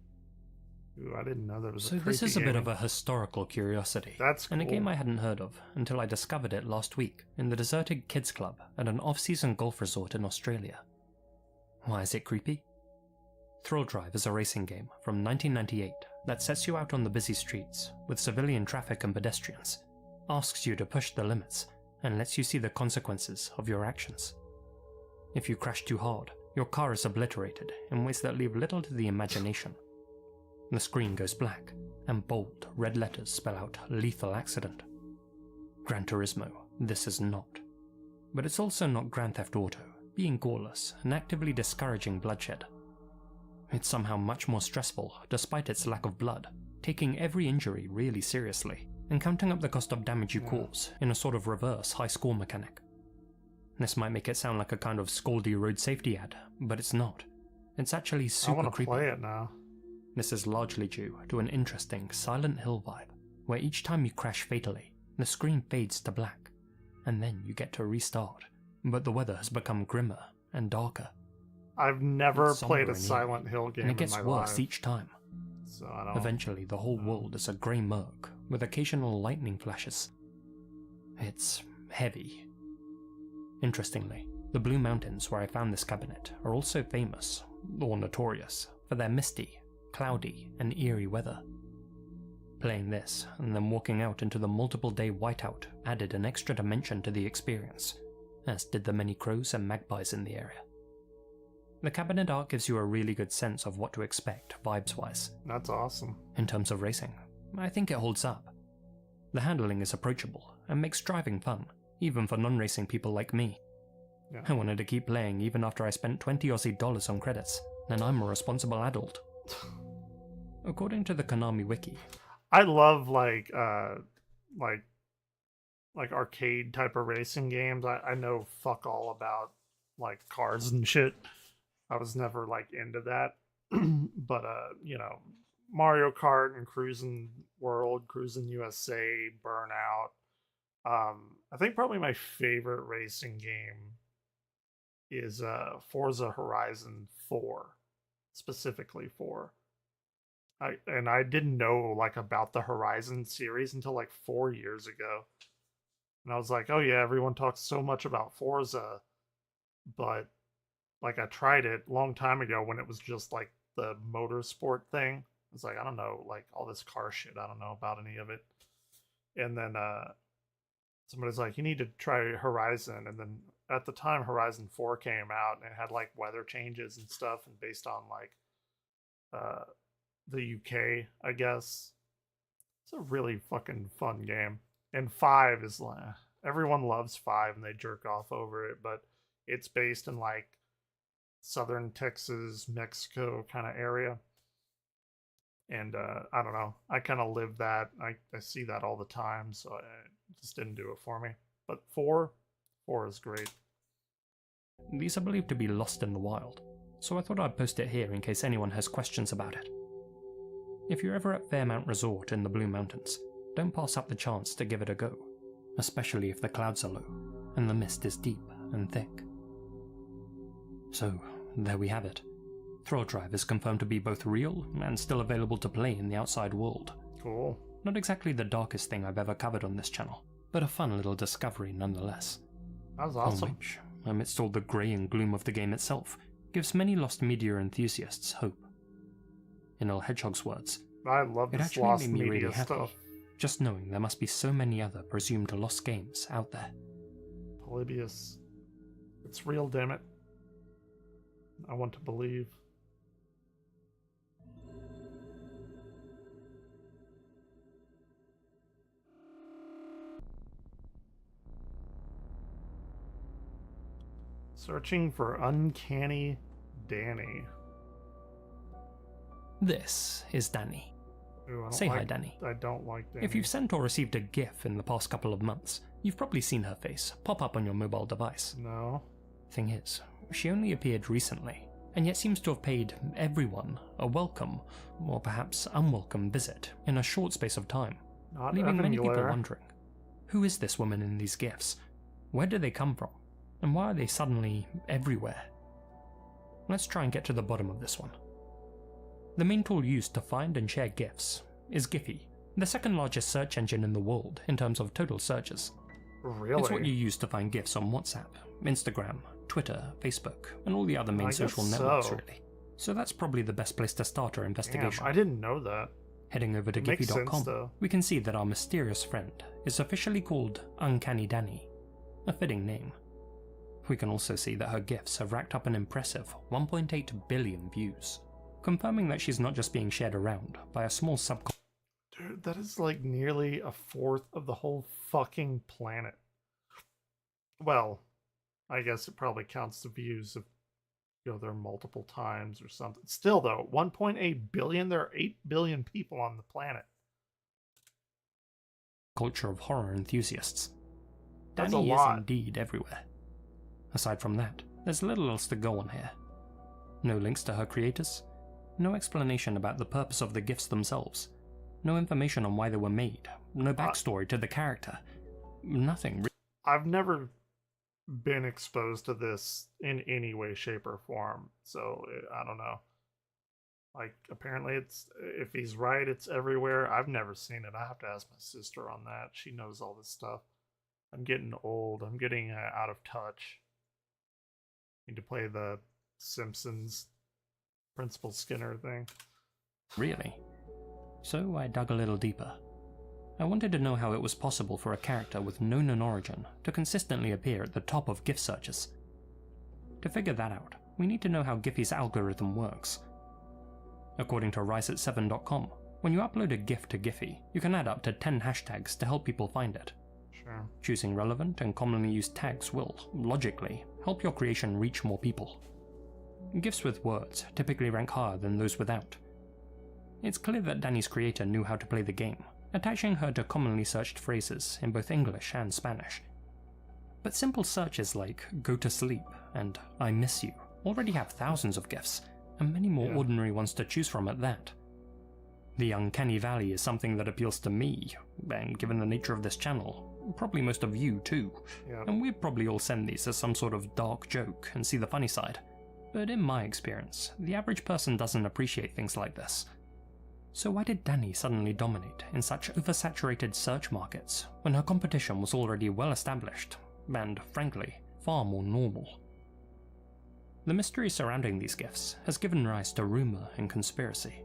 Ooh, I didn't know there was so a this is a gaming. bit of a historical curiosity. That's cool. And a game I hadn't heard of until I discovered it last week in the deserted kids club at an off-season golf resort in Australia. Why is it creepy? Thrill Drive is a racing game from 1998 that sets you out on the busy streets with civilian traffic and pedestrians, asks you to push the limits, and lets you see the consequences of your actions. If you crash too hard, your car is obliterated in ways that leave little to the imagination. The screen goes black, and bold red letters spell out lethal accident. Gran Turismo, this is not. But it's also not Grand Theft Auto, being goreless and actively discouraging bloodshed. It's somehow much more stressful despite its lack of blood, taking every injury really seriously, and counting up the cost of damage you cause in a sort of reverse high score mechanic. This might make it sound like a kind of scoldy road safety ad, but it's not. It's actually super creepy. I want to play it now. This is largely due to an interesting Silent Hill vibe, where each time you crash fatally, the screen fades to black, and then you get to restart, but the weather has become grimmer and darker. I've never played a Silent Hill game in my life. And it gets worse each time. So I don't... Eventually, the whole world is a grey murk, with occasional lightning flashes. It's heavy. Interestingly, the Blue Mountains where I found this cabinet are also famous, or notorious, for their misty, cloudy, and eerie weather. Playing this, and then walking out into the multiple-day whiteout added an extra dimension to the experience, as did the many crows and magpies in the area. The cabinet art gives you a really good sense of what to expect, vibes-wise. That's awesome. In terms of racing, I think it holds up. The handling is approachable, and makes driving fun, even for non-racing people like me. Yeah. I wanted to keep playing even after I spent $20 Aussie on credits, and I'm a responsible adult. According to the Konami wiki, I love like arcade type of racing games. I know fuck all about like cars and shit. I was never like into that. But you know, Mario Kart and Cruising World, Cruising USA, Burnout. I think probably my favorite racing game is Forza Horizon 4, specifically 4. I didn't know like about the Horizon series until like 4 years ago. And I was like, oh yeah, everyone talks so much about Forza, but like I tried it a long time ago when it was just like the motorsport thing. It's like, I don't know, like all this car shit, I don't know about any of it. And then somebody's like, you need to try Horizon. And then at the time Horizon 4 came out, and it had like weather changes and stuff, and based on like the UK, I guess. It's a really fucking fun game. And 5 is like, everyone loves 5 and they jerk off over it, but it's based in like southern Texas, Mexico kind of area. And I don't know, I kind of live that. I see that all the time, so it just didn't do it for me. But 4 is great. These are believed to be lost in the wild, so I thought I'd post it here in case anyone has questions about it. If you're ever at Fairmount Resort in the Blue Mountains, don't pass up the chance to give it a go, especially if the clouds are low and the mist is deep and thick. So, there we have it. Thrill Drive is confirmed to be both real and still available to play in the outside world. Cool. Not exactly the darkest thing I've ever covered on this channel, but a fun little discovery nonetheless. That was awesome. Which, amidst all the grey and gloom of the game itself, gives many lost media enthusiasts hope. In IllHedgehog's words, I love this lost media stuff. Just knowing there must be so many other presumed lost games out there. Polybius. It's real, damn it. I want to believe. Searching for Uncanny Danny. This is Danny. Ooh, Say hi, Danny. I don't like Danny. If you've sent or received a GIF in the past couple of months, you've probably seen her face pop up on your mobile device. No. Thing is, she only appeared recently, and yet seems to have paid everyone a welcome, or perhaps unwelcome visit in a short space of time, leaving many people wondering, who is this woman in these GIFs? Where do they come from? And why are they suddenly everywhere? Let's try and get to the bottom of this one. The main tool used to find and share GIFs is Giphy, the second largest search engine in the world in terms of total searches. Really? It's what you use to find GIFs on WhatsApp, Instagram, Twitter, Facebook, and all the other main social networks, really. So that's probably the best place to start our investigation. Damn, I didn't know that. Heading over to Giphy.com, we can see that our mysterious friend is officially called Uncanny Danny, a fitting name. We can also see that her GIFs have racked up an impressive 1.8 billion views, confirming that she's not just being shared around by a small subculture. Dude, that is like nearly a fourth of the whole fucking planet. Well, I guess it probably counts the views if you go there multiple times or something. Still though, 1.8 billion, there are 8 billion people on the planet. Culture of horror enthusiasts. That's Danny a is lot. indeed everywhere. Aside from that, there's little else to go on here. No links to her creators, no explanation about the purpose of the GIFs themselves, no information on why they were made, no backstory to the character, nothing. I've never been exposed to this in any way, shape, or form, so I don't know. Like, apparently it's, if he's right, it's everywhere. I've never seen it. I have to ask my sister on that. She knows all this stuff. I'm getting old. I'm getting out of touch. Need to play the Simpsons Principal Skinner thing. Really? So I dug a little deeper. I wanted to know how it was possible for a character with no known origin to consistently appear at the top of GIF searches. To figure that out, we need to know how Giphy's algorithm works. According to riseat7.com, when you upload a GIF to Giphy, you can add up to 10 hashtags to help people find it. Sure. Choosing relevant and commonly used tags will, logically, help your creation reach more people. GIFs with words typically rank higher than those without. It's clear that Danny's creator knew how to play the game, attaching her to commonly searched phrases in both English and Spanish. But simple searches like "go to sleep" and "I miss you" already have thousands of GIFs, and many more ordinary ones to choose from at that. The Uncanny Valley is something that appeals to me, and given the nature of this channel, probably most of you too, and we'd probably all send these as some sort of dark joke and see the funny side. But in my experience, the average person doesn't appreciate things like this. So why did Danny suddenly dominate in such oversaturated search markets when her competition was already well established, and, frankly, far more normal? The mystery surrounding these GIFs has given rise to rumour and conspiracy.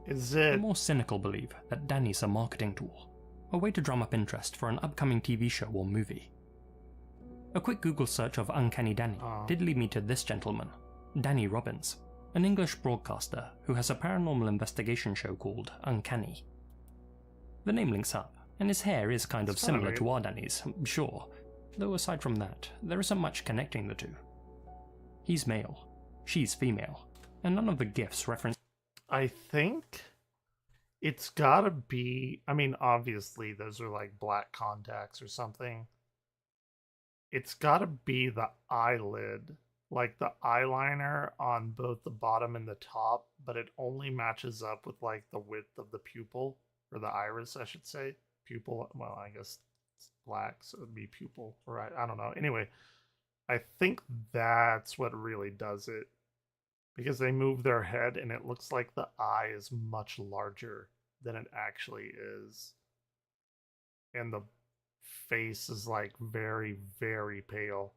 The more cynical believe that Danny's a marketing tool, a way to drum up interest for an upcoming TV show or movie. A quick Google search of Uncanny Danny did lead me to this gentleman, Danny Robbins, an English broadcaster who has a paranormal investigation show called Uncanny. The name links up, and his hair is kind of similar to our Danny's, sure, though aside from that, there isn't much connecting the two. He's male, she's female, and none of the GIFs reference. I think it's gotta be, I mean, obviously those are like black contacts or something. It's gotta be the eyelid, like the eyeliner on both the bottom and the top, but it only matches up with like the width of the pupil, or the iris, I should say. Pupil, well, I guess it's black, so it'd be pupil, right? I don't know. Anyway, I think that's what really does it, because they move their head and it looks like the eye is much larger than it actually is. And the face is like very, very pale,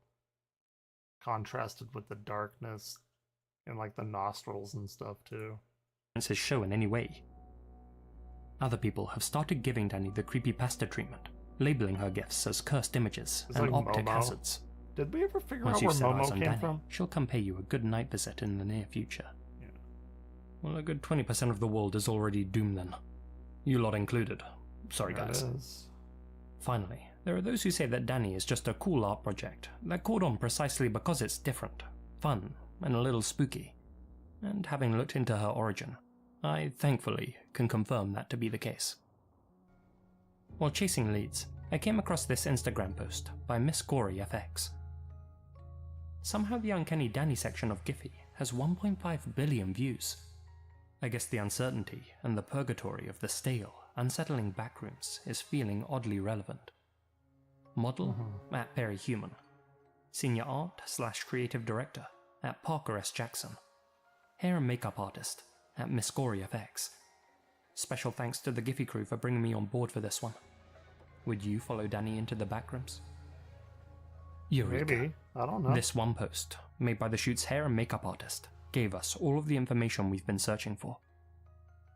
contrasted with the darkness and like the nostrils and stuff too. His show in any way. Other people have started giving Danny the creepypasta treatment, labeling her GIFs as cursed images and like optic Momo. hazards. Did we ever figure Once out you've where set eyes Momo on came Danny, from? she'll come pay you a good night visit in the near future. Yeah. Well, a good 20% of the world is already doomed then. You lot included. Sorry guys. Finally, there are those who say that Danny is just a cool art project that caught on precisely because it's different, fun, and a little spooky. And having looked into her origin, I thankfully can confirm that to be the case. While chasing leads, I came across this Instagram post by Miss Gory FX. Somehow the Uncanny Danny section of Giphy has 1.5 billion views. I guess the uncertainty and the purgatory of the stale, unsettling backrooms is feeling oddly relevant. Model at Very Human. Senior art / creative director at Parker S. Jackson. Hair and makeup artist at Miss Gory FX. Special thanks to the Giphy crew for bringing me on board for this one. Would you follow Danny into the backrooms? Eureka. Maybe. I don't know. This one post, made by the shoot's hair and makeup artist, gave us all of the information we've been searching for.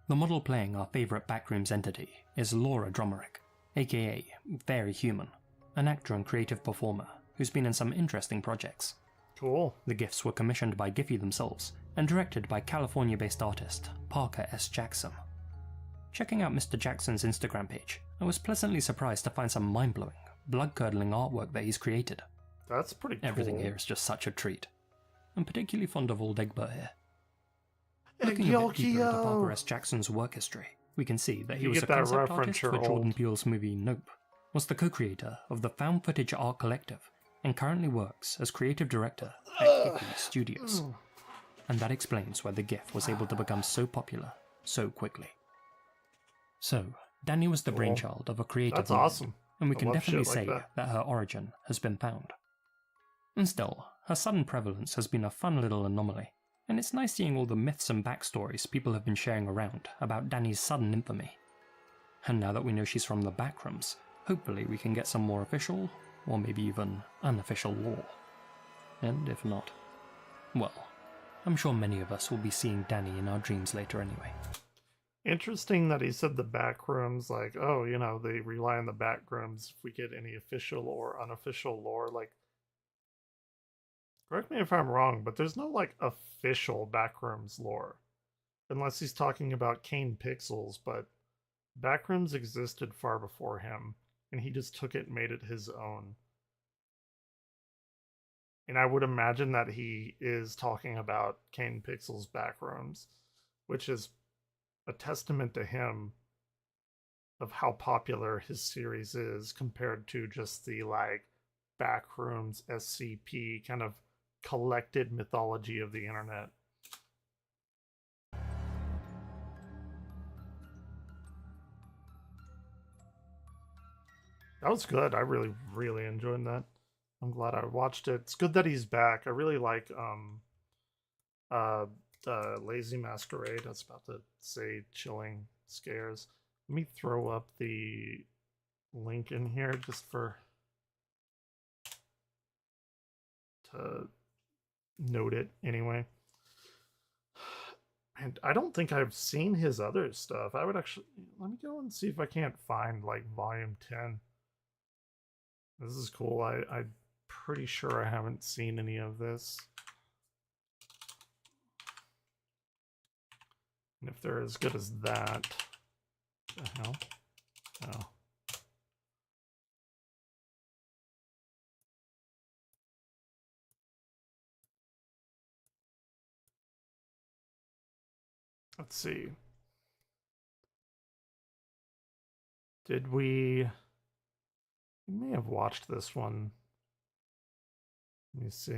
The model playing our favourite backrooms entity is Laura Drummerick, aka Very Human, an actor and creative performer who's been in some interesting projects. Cool. The GIFs were commissioned by Giphy themselves and directed by California-based artist Parker S. Jackson. Checking out Mr. Jackson's Instagram page, I was pleasantly surprised to find some mind-blowing, blood-curdling artwork that he's created. That's pretty cool. Everything here is just such a treat. I'm particularly fond of old Egbert here. Egg Looking a bit deeper into Parker S. Jackson's work history, we can see that he was a concept artist for Jordan Peele's movie Nope, was the co-creator of the Found Footage Art Collective, and currently works as creative director at Giphy Studios. And that explains why the GIF was able to become so popular so quickly. So, Danny was the brainchild of a creative That's woman, awesome. and we can definitely like say that her origin has been found. And still, her sudden prevalence has been a fun little anomaly, and it's nice seeing all the myths and backstories people have been sharing around about Danny's sudden infamy. And now that we know she's from the backrooms, hopefully we can get some more official, or maybe even unofficial lore. And if not, well, I'm sure many of us will be seeing Danny in our dreams later anyway. Interesting that he said the backrooms, like, oh, you know, they rely on the backrooms if we get any official or unofficial lore. Like, correct me if I'm wrong, but there's no, like, official backrooms lore. Unless he's talking about Kane Pixels, but backrooms existed far before him, and he just took it and made it his own. And I would imagine that he is talking about Kane Pixels backrooms, which is a testament to him of how popular his series is compared to just the like backrooms SCP kind of collected mythology of the internet. That was good. I really, really enjoyed that. I'm glad I watched it. It's good that he's back. I really like Lazy Masquerade. I was about to say Chilling Scares. Let me throw up the link in here just to note it anyway. And I don't think I've seen his other stuff. I would actually, let me go and see if I can't find like volume 10. This is cool. I'm pretty sure I haven't seen any of this. And if they're as good as that, what the hell? Oh. Let's see. Did we may have watched this one. Let me see.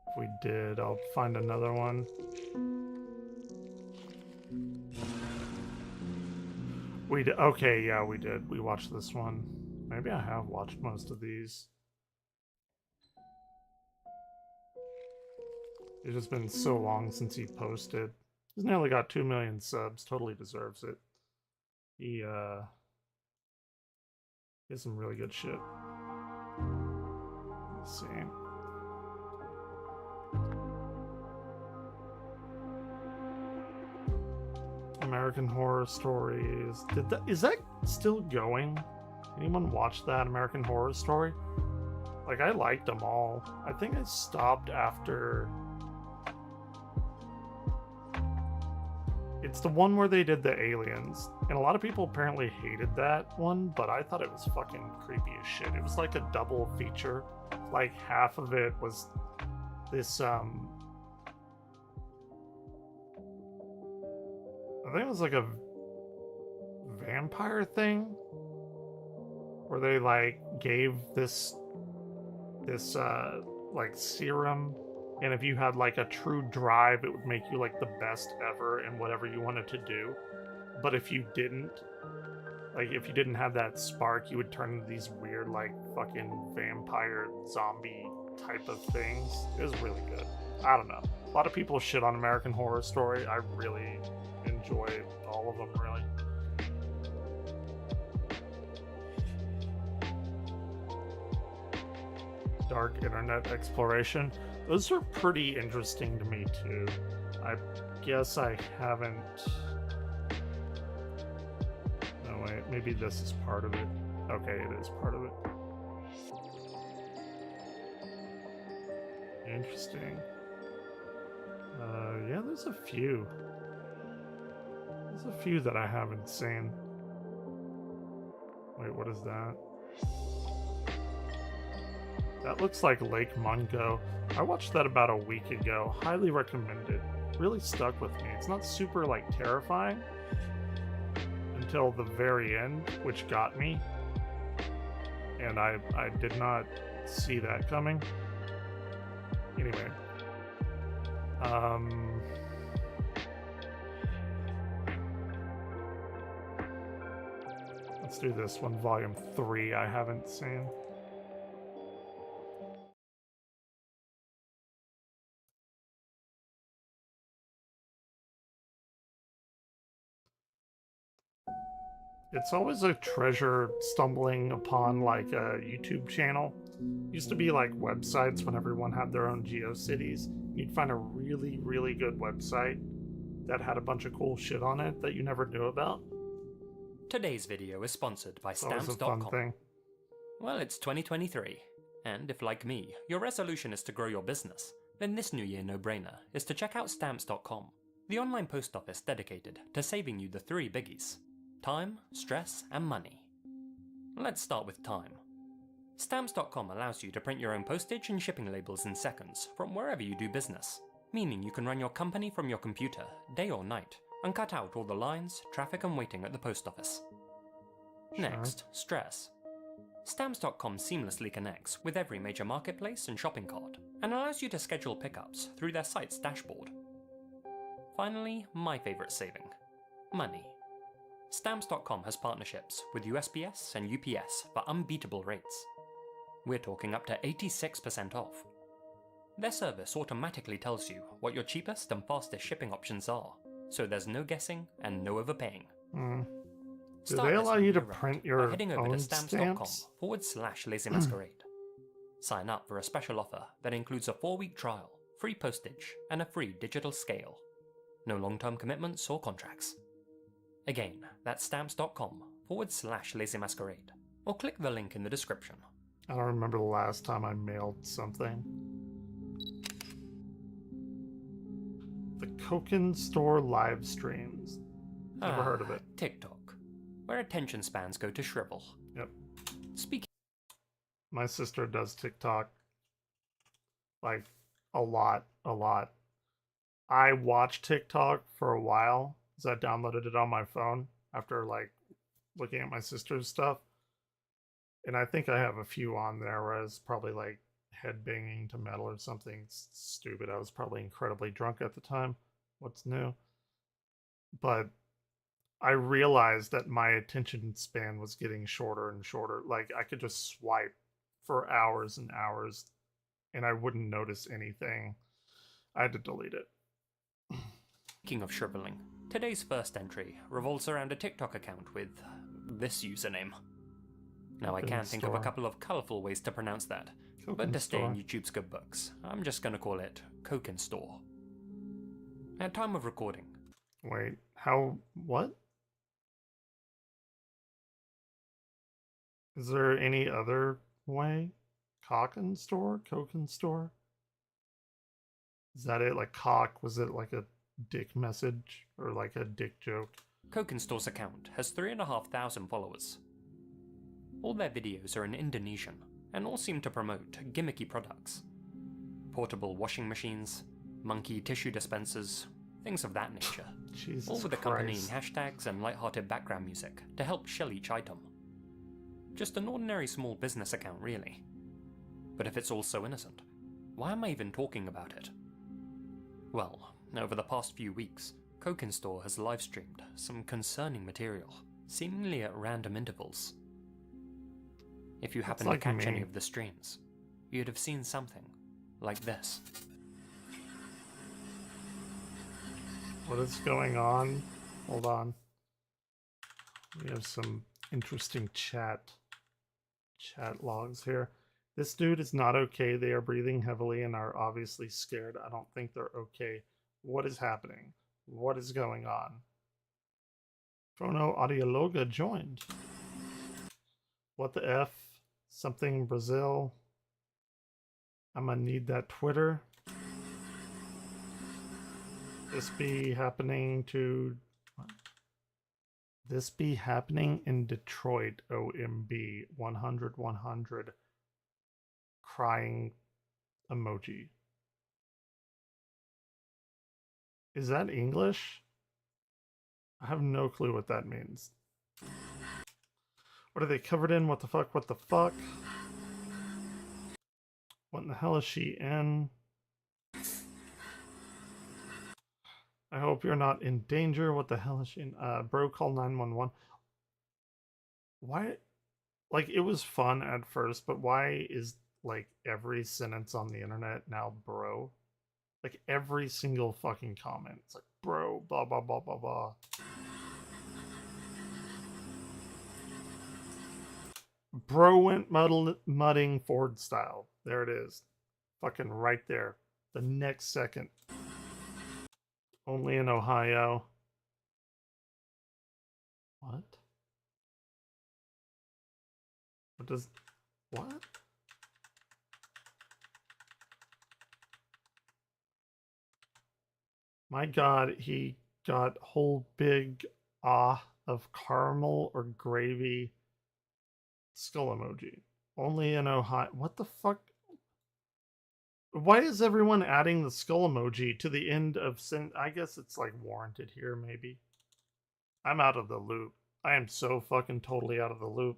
If we did, I'll find another one. We did. Okay, yeah, we did. We watched this one. Maybe I have watched most of these. It's just been so long since he posted. He's nearly got 2 million subs. Totally deserves it. He has some really good shit. Let's see. American Horror Stories. Is that still going? Anyone watch that American Horror Story? Like, I liked them all. I think I stopped after... It's the one where they did the aliens. And a lot of people apparently hated that one, but I thought it was fucking creepy as shit. It was like a double feature. Like, half of it was this, I think it was like a vampire thing. where they like gave this like serum, and if you had like a true drive, it would make you like the best ever in whatever you wanted to do. But if you didn't, like if you didn't have that spark, you would turn into these weird like fucking vampire zombie type of things. It was really good. I don't know. A lot of people shit on American Horror Story. I really enjoyed all of them, really. Dark internet exploration. Those are pretty interesting to me too. I guess I haven't... No, wait, maybe this is part of it. Okay, it is part of it. Interesting. Yeah, there's a few. There's a few that I haven't seen. Wait, what is that? That looks like Lake Mungo. I watched that about a week ago. Highly recommended. Really stuck with me. It's not super, like, terrifying until the very end, which got me. And I did not see that coming. Anyway. Let's do this one, Volume 3 I haven't seen. It's always a treasure stumbling upon like a YouTube channel. Used to be like websites when everyone had their own GeoCities. You'd find a really, really good website that had a bunch of cool shit on it that you never knew about. Today's video is sponsored by Stamps.com. Well, it's 2023, and if like me, your resolution is to grow your business, then this New Year no-brainer is to check out Stamps.com, the online post office dedicated to saving you the 3 biggies: time, stress, and money. Let's start with time. Stamps.com allows you to print your own postage and shipping labels in seconds from wherever you do business, meaning you can run your company from your computer, day or night, and cut out all the lines, traffic, and waiting at the post office. Sure. Next, stress. Stamps.com seamlessly connects with every major marketplace and shopping cart, and allows you to schedule pickups through their site's dashboard. Finally, my favorite saving: money. Stamps.com has partnerships with USPS and UPS for unbeatable rates. We're talking up to 86% off. Their service automatically tells you what your cheapest and fastest shipping options are, so there's no guessing and no overpaying. Do they allow you to print your heading over own to stamps? stamps.com/lazymasquerade. Sign up for a special offer that includes a 4-week trial, free postage, and a free digital scale. No long-term commitments or contracts. Again, that's stamps.com/lazymasquerade, or click the link in the description. I don't remember the last time I mailed something. The Koken Store live streams. Never heard of it. TikTok, where attention spans go to shrivel. Yep. Speaking. My sister does TikTok. Like, a lot. I watched TikTok for a while, because I downloaded it on my phone after, like, looking at my sister's stuff. And I think I have a few on there where I was probably, like, headbanging to metal or something stupid. I was probably incredibly drunk at the time. What's new? But I realized that my attention span was getting shorter and shorter. Like, I could just swipe for hours and hours, and I wouldn't notice anything. I had to delete it. Speaking of shriveling, today's first entry revolves around a TikTok account with this username. Now, I can think of a couple of colourful ways to pronounce that, but to stay in YouTube's good books, I'm just gonna call it Koken Store. At time of recording. Wait, how? What? Is there any other way? Koken Store? Koken Store? Is that it? Like, cock? Was it like a dick message? Or like a dick joke? Koken Store's account has 3,500 followers. All their videos are in Indonesian, and all seem to promote gimmicky products. Portable washing machines, monkey tissue dispensers, things of that nature. Jesus all with Christ. accompanying hashtags and light-hearted background music to help shill each item. Just an ordinary small business account, really. But if it's all so innocent, why am I even talking about it? Well, over the past few weeks, Koken Store has live-streamed some concerning material, seemingly at random intervals. If you happen to catch any of the streams, you'd have seen something like this. What is going on? Hold on. We have some interesting chat logs here. This dude is not okay. They are breathing heavily and are obviously scared. I don't think they're okay. What is happening? What is going on? Chrono Audiologa joined. What the F? Something Brazil. I'm gonna need that Twitter. This be happening in Detroit, OMB, 100 crying emoji. Is that English? I have no clue what that means. What are they covered in? What the fuck? What the fuck? What in the hell is she in? I hope you're not in danger. What the hell is she in? Bro, call 911. Why? Like, it was fun at first, but why is, like, every sentence on the internet now bro? Like, every single fucking comment. It's like, bro, blah, blah, blah, blah, blah. Bro went mudding Ford style. There it is. Fucking right there. The next second. Only in Ohio. What? What? My God, he got whole big of caramel or gravy skull emoji. Only in Ohio. What the fuck? Why is everyone adding the skull emoji to the end of I guess it's like warranted here, maybe. I'm out of the loop. I am so fucking totally out of the loop.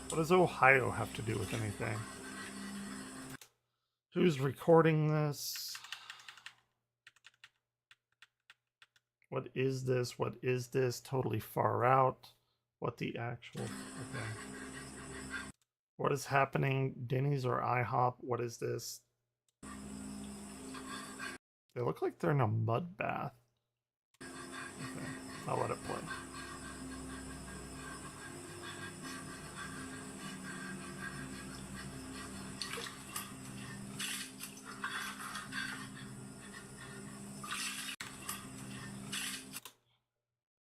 What does Ohio have to do with anything? Who's recording this? What is this? What is this? Totally far out. What the actual... Okay. What is happening? Denny's or IHOP? What is this? They look like they're in a mud bath. Okay, I'll let it play.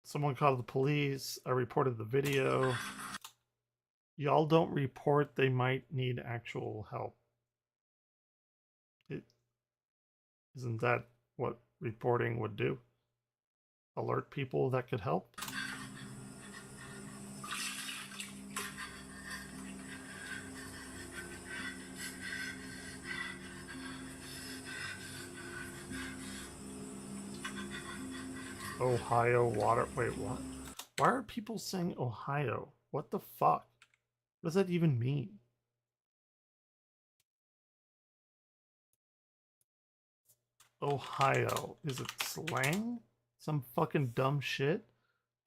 Someone called the police. I reported the video. Y'all don't report, they might need actual help. Isn't that what reporting would do? Alert people that could help? Ohio water. Wait, what? Why are people saying Ohio? What the fuck? What does that even mean? Ohio. Is it slang? Some fucking dumb shit?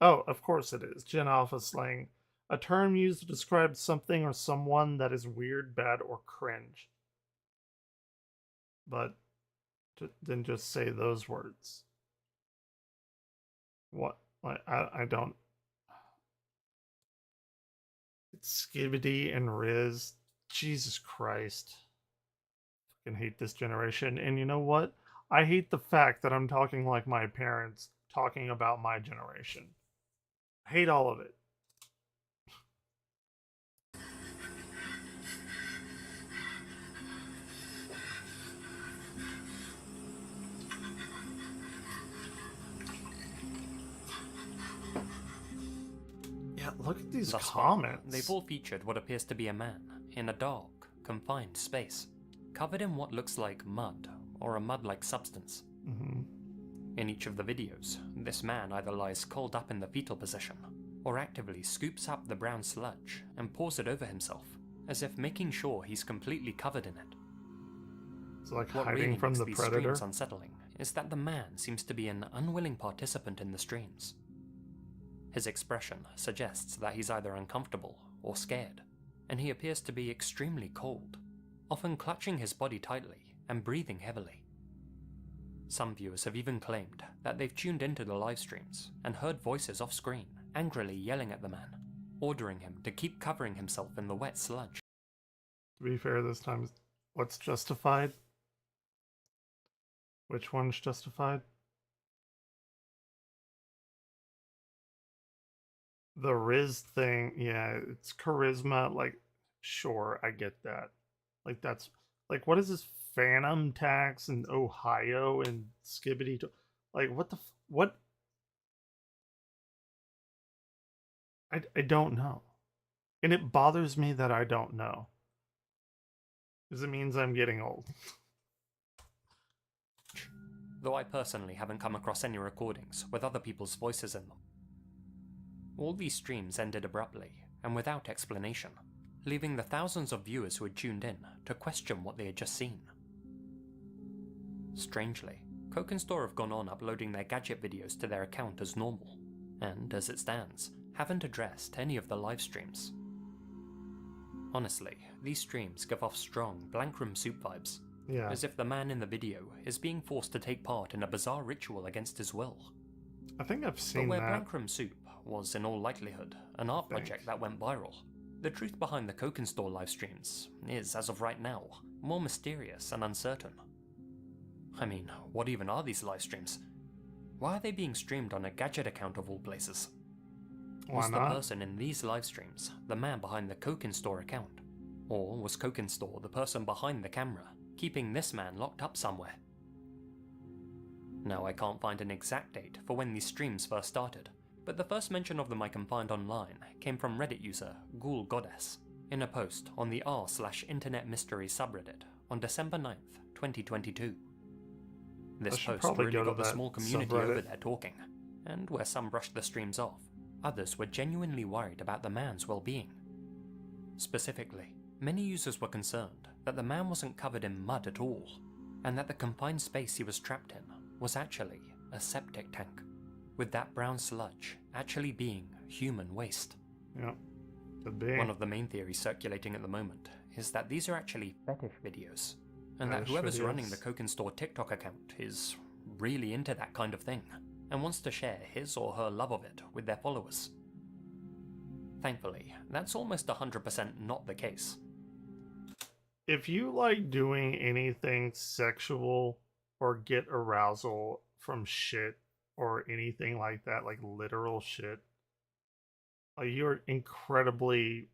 Oh, of course it is. Gen Alpha slang. A term used to describe something or someone that is weird, bad, or cringe. But then just say those words. What? I don't... It's Skibbity and Riz. Jesus Christ. I fucking hate this generation. And you know what? I hate the fact that I'm talking like my parents talking about my generation. I hate all of it. Yeah, look at these comments. They've all featured what appears to be a man in a dark, confined space, covered in what looks like mud or a mud-like substance. In each of the videos, this man either lies curled up in the fetal position, or actively scoops up the brown sludge and pours it over himself, as if making sure he's completely covered in it. It's like What hiding really from makes the these predator. streams unsettling is that the man seems to be an unwilling participant in the streams. His expression suggests that he's either uncomfortable or scared, and he appears to be extremely cold, often clutching his body tightly and breathing heavily. Some viewers have even claimed that they've tuned into the live streams and heard voices off screen angrily yelling at the man, ordering him to keep covering himself in the wet sludge. To be fair, this time, what's justified? Which one's justified? The Riz thing, yeah, it's charisma. Like, sure, I get that. Like, that's like, what is this phantom tax in Ohio and Skibbity? Like, what the what? I don't know, and it bothers me that I don't know, because it means I'm getting old. Though I personally haven't come across any recordings with other people's voices in them. All these streams ended abruptly and without explanation, leaving the thousands of viewers who had tuned in to question what they had just seen. Strangely, Coke and Store have gone on uploading their gadget videos to their account as normal, and as it stands, haven't addressed any of the live streams. Honestly, these streams give off strong Blank Room Soup vibes, as if the man in the video is being forced to take part in a bizarre ritual against his will. I think I've seen but where that. Blank Room Soup was in all likelihood an art project that went viral, the truth behind the Coke and Store live streams is, as of right now, more mysterious and uncertain. I mean, what even are these live streams? Why are they being streamed on a gadget account of all places? Was the person in these live streams the man behind the Coke and Store account? Or was Coke and Store the person behind the camera, keeping this man locked up somewhere? Now, I can't find an exact date for when these streams first started, but the first mention of them I can find online came from Reddit user Ghoul Goddess in a post on the r/Internet Mystery subreddit on December 9th, 2022. This post really got the small community over there talking, and where some brushed the streams off, others were genuinely worried about the man's well-being. Specifically, many users were concerned that the man wasn't covered in mud at all, and that the confined space he was trapped in was actually a septic tank, with that brown sludge actually being human waste. Yeah, could be. One of the main theories circulating at the moment is that these are actually fetish videos, and that whoever's running the Coke and Store TikTok account is really into that kind of thing, and wants to share his or her love of it with their followers. Thankfully, that's almost 100% not the case. If you like doing anything sexual or get arousal from shit or anything like that, like literal shit, like you're incredibly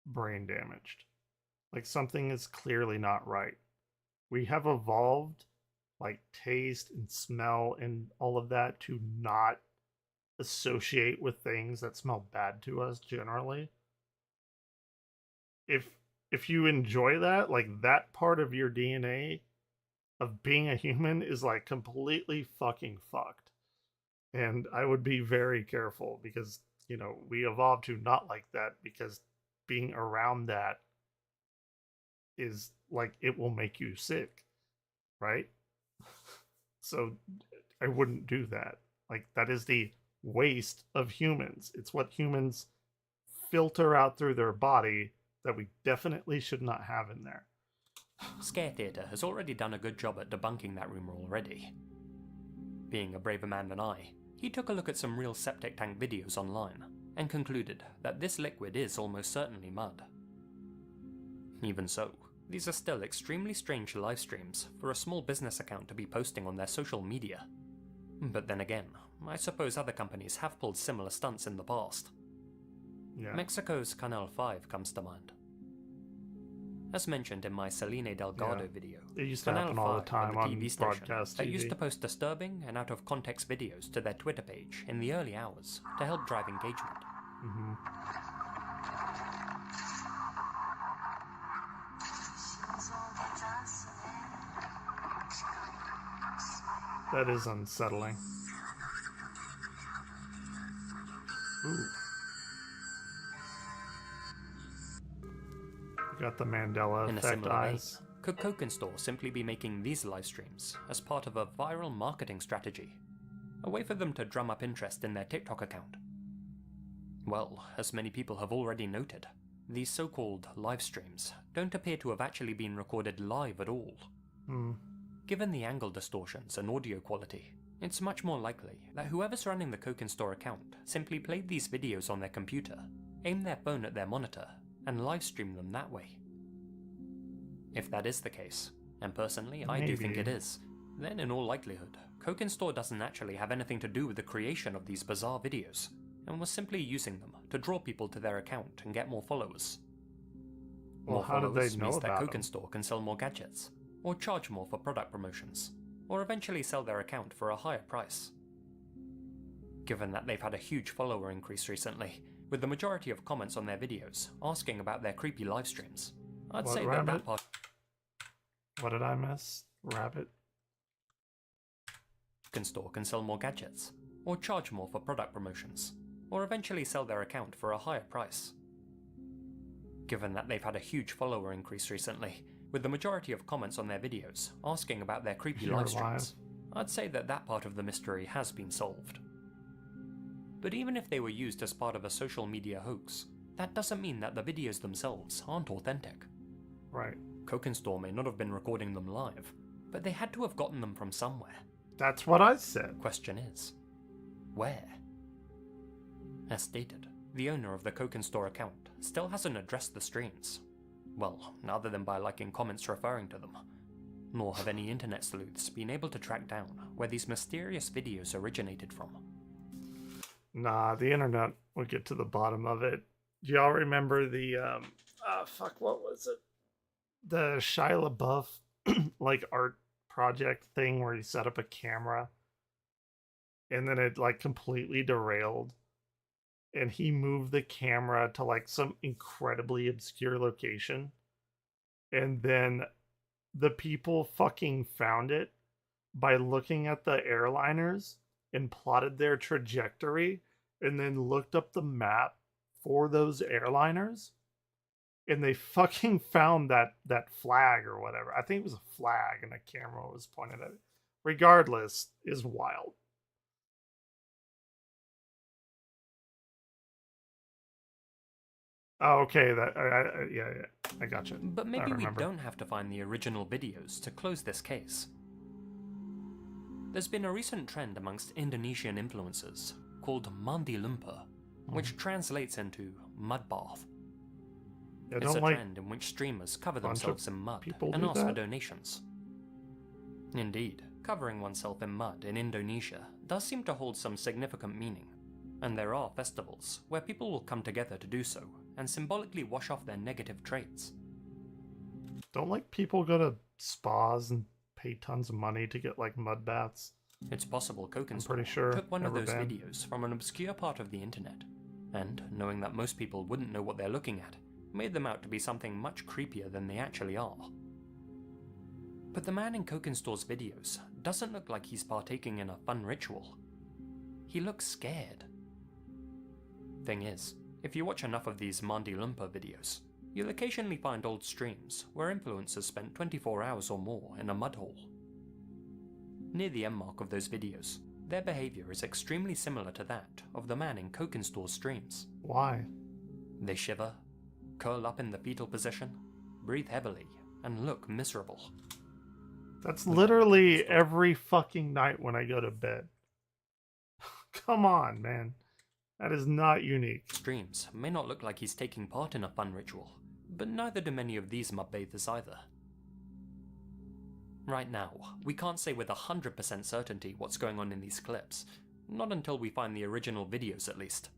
brain damaged. Like something is clearly not right. We have evolved like taste and smell and all of that to not associate with things that smell bad to us generally. If you enjoy that, like that part of your DNA of being a human is like completely fucking fucked. And I would be very careful because, you know, we evolved to not like that because being around that is like it will make you sick, right? So I wouldn't do that. Like that is the waste of humans. It's what humans filter out through their body that we definitely should not have in there. Scare Theatre has already done a good job at debunking that rumour already. Being a braver man than I, he took a look at some real septic tank videos online and concluded that this liquid is almost certainly mud. Even so, these are still extremely strange live streams for a small business account to be posting on their social media. But then again, I suppose other companies have pulled similar stunts in the past. Yeah. Mexico's Canal 5 comes to mind. As mentioned in my Selene Delgado video, it used to happen all the time on broadcast TV. They used to post disturbing and out-of-context videos to their Twitter page in the early hours to help drive engagement. That is unsettling. Ooh. You got the Mandela In a effect similar eyes. vein, could Cokenstore simply be making these live streams as part of a viral marketing strategy? A way for them to drum up interest in their TikTok account? Well, as many people have already noted, these so-called live streams don't appear to have actually been recorded live at all. Given the angle distortions and audio quality, it's much more likely that whoever's running the Cokenstore account simply played these videos on their computer, aimed their phone at their monitor, and live streamed them that way. If that is the case, and personally I do think it is, then in all likelihood, Cokenstore doesn't actually have anything to do with the creation of these bizarre videos, and was simply using them to draw people to their account and get more followers. Well, how did they know means that about them? Cokenstore can sell more gadgets, or charge more for product promotions, or eventually sell their account for a higher price. Given that they've had a huge follower increase recently, with the majority of comments on their videos asking about their creepy live streams, I'd say that part... What did I miss? Rabbit? Cokenstore can sell more gadgets, or charge more for product promotions, or eventually sell their account for a higher price. Given that they've had a huge follower increase recently, with the majority of comments on their videos asking about their creepy live streams, I'd say that part of the mystery has been solved. But even if they were used as part of a social media hoax, that doesn't mean that the videos themselves aren't authentic. Right. Cokenstore may not have been recording them live, but they had to have gotten them from somewhere. That's what I said. Question is, where? As stated, the owner of the Cokenstore account still hasn't addressed the streams. Well, other than by liking comments referring to them. Nor have any internet sleuths been able to track down where these mysterious videos originated from. Nah, the internet would get to the bottom of it. Do y'all remember the, what was it? The Shia LaBeouf, like, art project thing where he set up a camera and then it, like, completely derailed. And he moved the camera to, like, some incredibly obscure location. And then the people fucking found it by looking at the airliners and plotted their trajectory and then looked up the map for those airliners. And they fucking found that flag or whatever. I think it was a flag and a camera was pointed at it. Regardless, is wild. Oh, okay. Yeah, I gotcha. But maybe we don't have to find the original videos to close this case. There's been a recent trend amongst Indonesian influencers called mandi lumpur, which translates into mud bath. It's a trend in which streamers cover themselves in mud and ask for donations. Indeed, covering oneself in mud in Indonesia does seem to hold some significant meaning, and there are festivals where people will come together to do so and symbolically wash off their negative traits. Don't, like, people go to spas and pay tons of money to get, like, mud baths? It's possible Cokenstore took one of those videos from an obscure part of the internet, and, knowing that most people wouldn't know what they're looking at, made them out to be something much creepier than they actually are. But the man in Cokenstore's videos doesn't look like he's partaking in a fun ritual. He looks scared. Thing is, if you watch enough of these mandi lumpur videos, you'll occasionally find old streams where influencers spent 24 hours or more in a mud hole. Near the end mark of those videos, their behaviour is extremely similar to that of the man in Cokenstore's streams. Why? They shiver, curl up in the fetal position, breathe heavily, and look miserable. That's literally every fucking night when I go to bed. Come on, man. That is not unique. Streams may not look like he's taking part in a fun ritual, but neither do many of these mud bathers either. Right now, we can't say with 100% certainty what's going on in these clips, not until we find the original videos at least.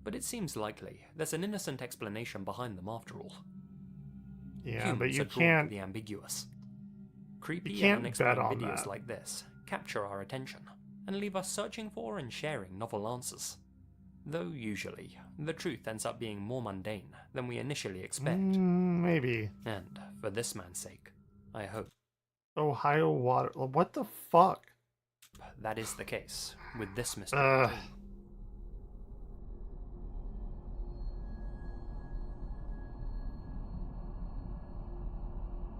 But it seems likely there's an innocent explanation behind them after all. Yeah, Humans but you are drawn can't... to the ambiguous. Creepy and and unexplained videos that. like this capture our attention and leave us searching for and sharing novel answers. Though usually, the truth ends up being more mundane than we initially expect. Maybe. And, for this man's sake, I hope. Ohio water... What the fuck? that is the case with this mystery.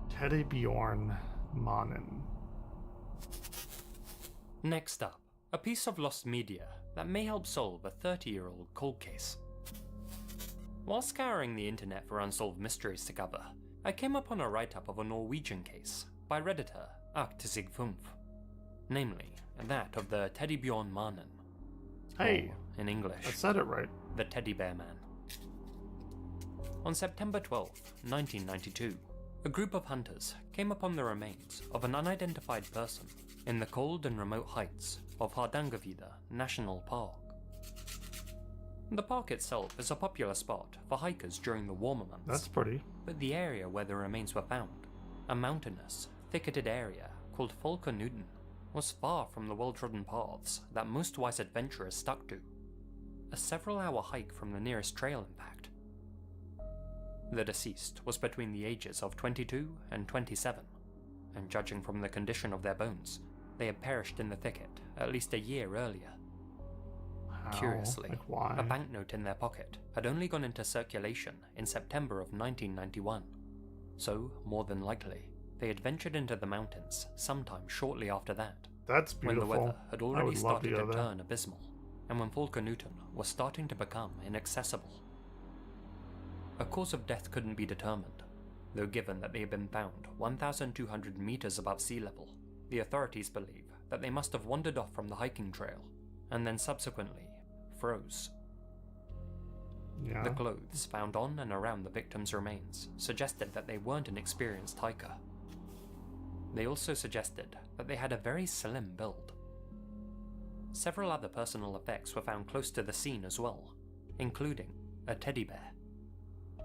Teddy Bjorn Mannen. Next up, a piece of lost media that may help solve a 30-year-old cold case. While scouring the internet for unsolved mysteries to cover, I came upon a write-up of a Norwegian case by redditor Aktesigfumf, namely that of the Teddy Bjorn Mannen. Hey, or, in English, I said it right. The Teddy Bear Man. On September 12, 1992, a group of hunters came upon the remains of an unidentified person in the cold and remote heights of Hardangervidda National Park. The park itself is a popular spot for hikers during the warmer months. That's pretty. But the area where the remains were found, a mountainous, thicketed area called Folkenudden, was far from the well-trodden paths that most wise adventurers stuck to. A several-hour hike from the nearest trail, in fact. The deceased was between the ages of 22 and 27, and judging from the condition of their bones, they had perished in the thicket at least a year earlier. How? Curiously, Like, why? a banknote in their pocket had only gone into circulation in September of 1991, so, more than likely, they had ventured into the mountains sometime shortly after that, That's beautiful. when the weather had already started to go there. turn abysmal, and when Folkenudden was starting to become inaccessible. A cause of death couldn't be determined, though given that they had been found 1,200 meters above sea level, the authorities believe that they must have wandered off from the hiking trail, and then subsequently froze. Yeah. The clothes found on and around the victims' remains suggested that they weren't an experienced hiker. They also suggested that they had a very slim build. Several other personal effects were found close to the scene as well, including a teddy bear.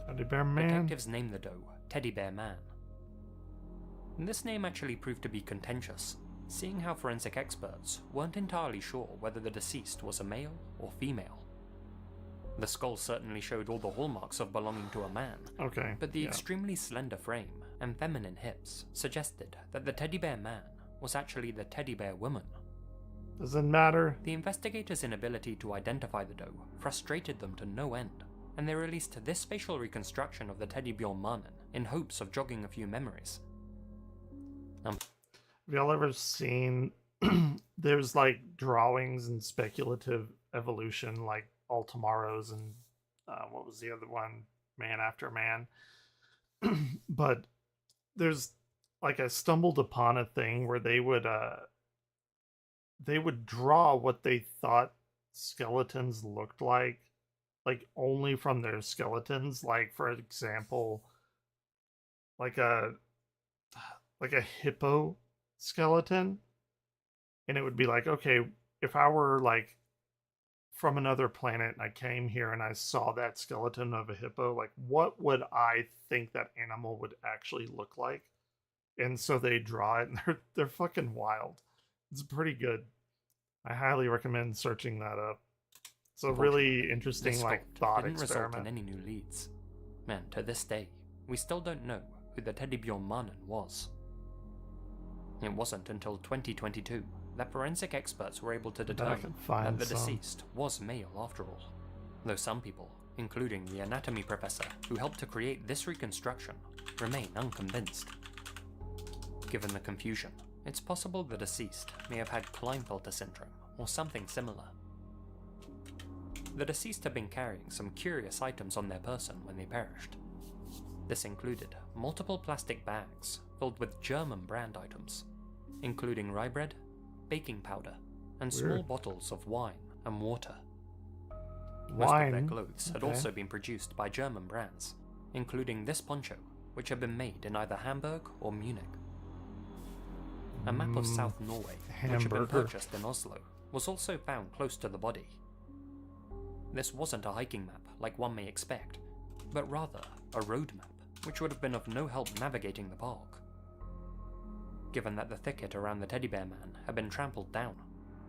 Teddy Bear Man. Detectives named the doe Teddy Bear Man. And this name actually proved to be contentious, seeing how forensic experts weren't entirely sure whether the deceased was a male or female. The skull certainly showed all the hallmarks of belonging to a man, Okay. but the yeah. extremely slender frame and feminine hips suggested that the Teddy Bear Man was actually the Teddy Bear Woman. Doesn't matter. The investigators' inability to identify the doe frustrated them to no end, and they released this facial reconstruction of the Teddy Bjorn Mannen in hopes of jogging a few memories. Have y'all ever seen, there's like drawings and speculative evolution, like All Tomorrows and what was the other one? Man After Man. But there's like, I stumbled upon a thing where they would draw what they thought skeletons looked like only from their skeletons. Like, for example, like a hippo skeleton, and it would be like, okay, if I were like from another planet and I came here and I saw that skeleton of a hippo, like, what would I think that animal would actually look like? And so they draw it, and they're fucking wild. It's pretty good. I highly recommend searching that up. It's a really interesting like thought didn't experiment. result in any new leads, and to this day, we still don't know who the Teddy Bjorn Mannen was. It wasn't until 2022 that forensic experts were able to determine that the deceased was male after all, though some people, including the anatomy professor who helped to create this reconstruction, remain unconvinced. Given the confusion, it's possible the deceased may have had Klinefelter syndrome or something similar. The deceased had been carrying some curious items on their person when they perished. This included multiple plastic bags filled with German brand items, including rye bread, baking powder, and small bottles of wine and water. Most of their clothes had also been produced by German brands, including this poncho, which had been made in either Hamburg or Munich. A map of South Norway, which had been purchased in Oslo, was also found close to the body. This wasn't a hiking map like one may expect, but rather a road map, which would have been of no help navigating the park. Given that the thicket around the Teddy Bear Man had been trampled down,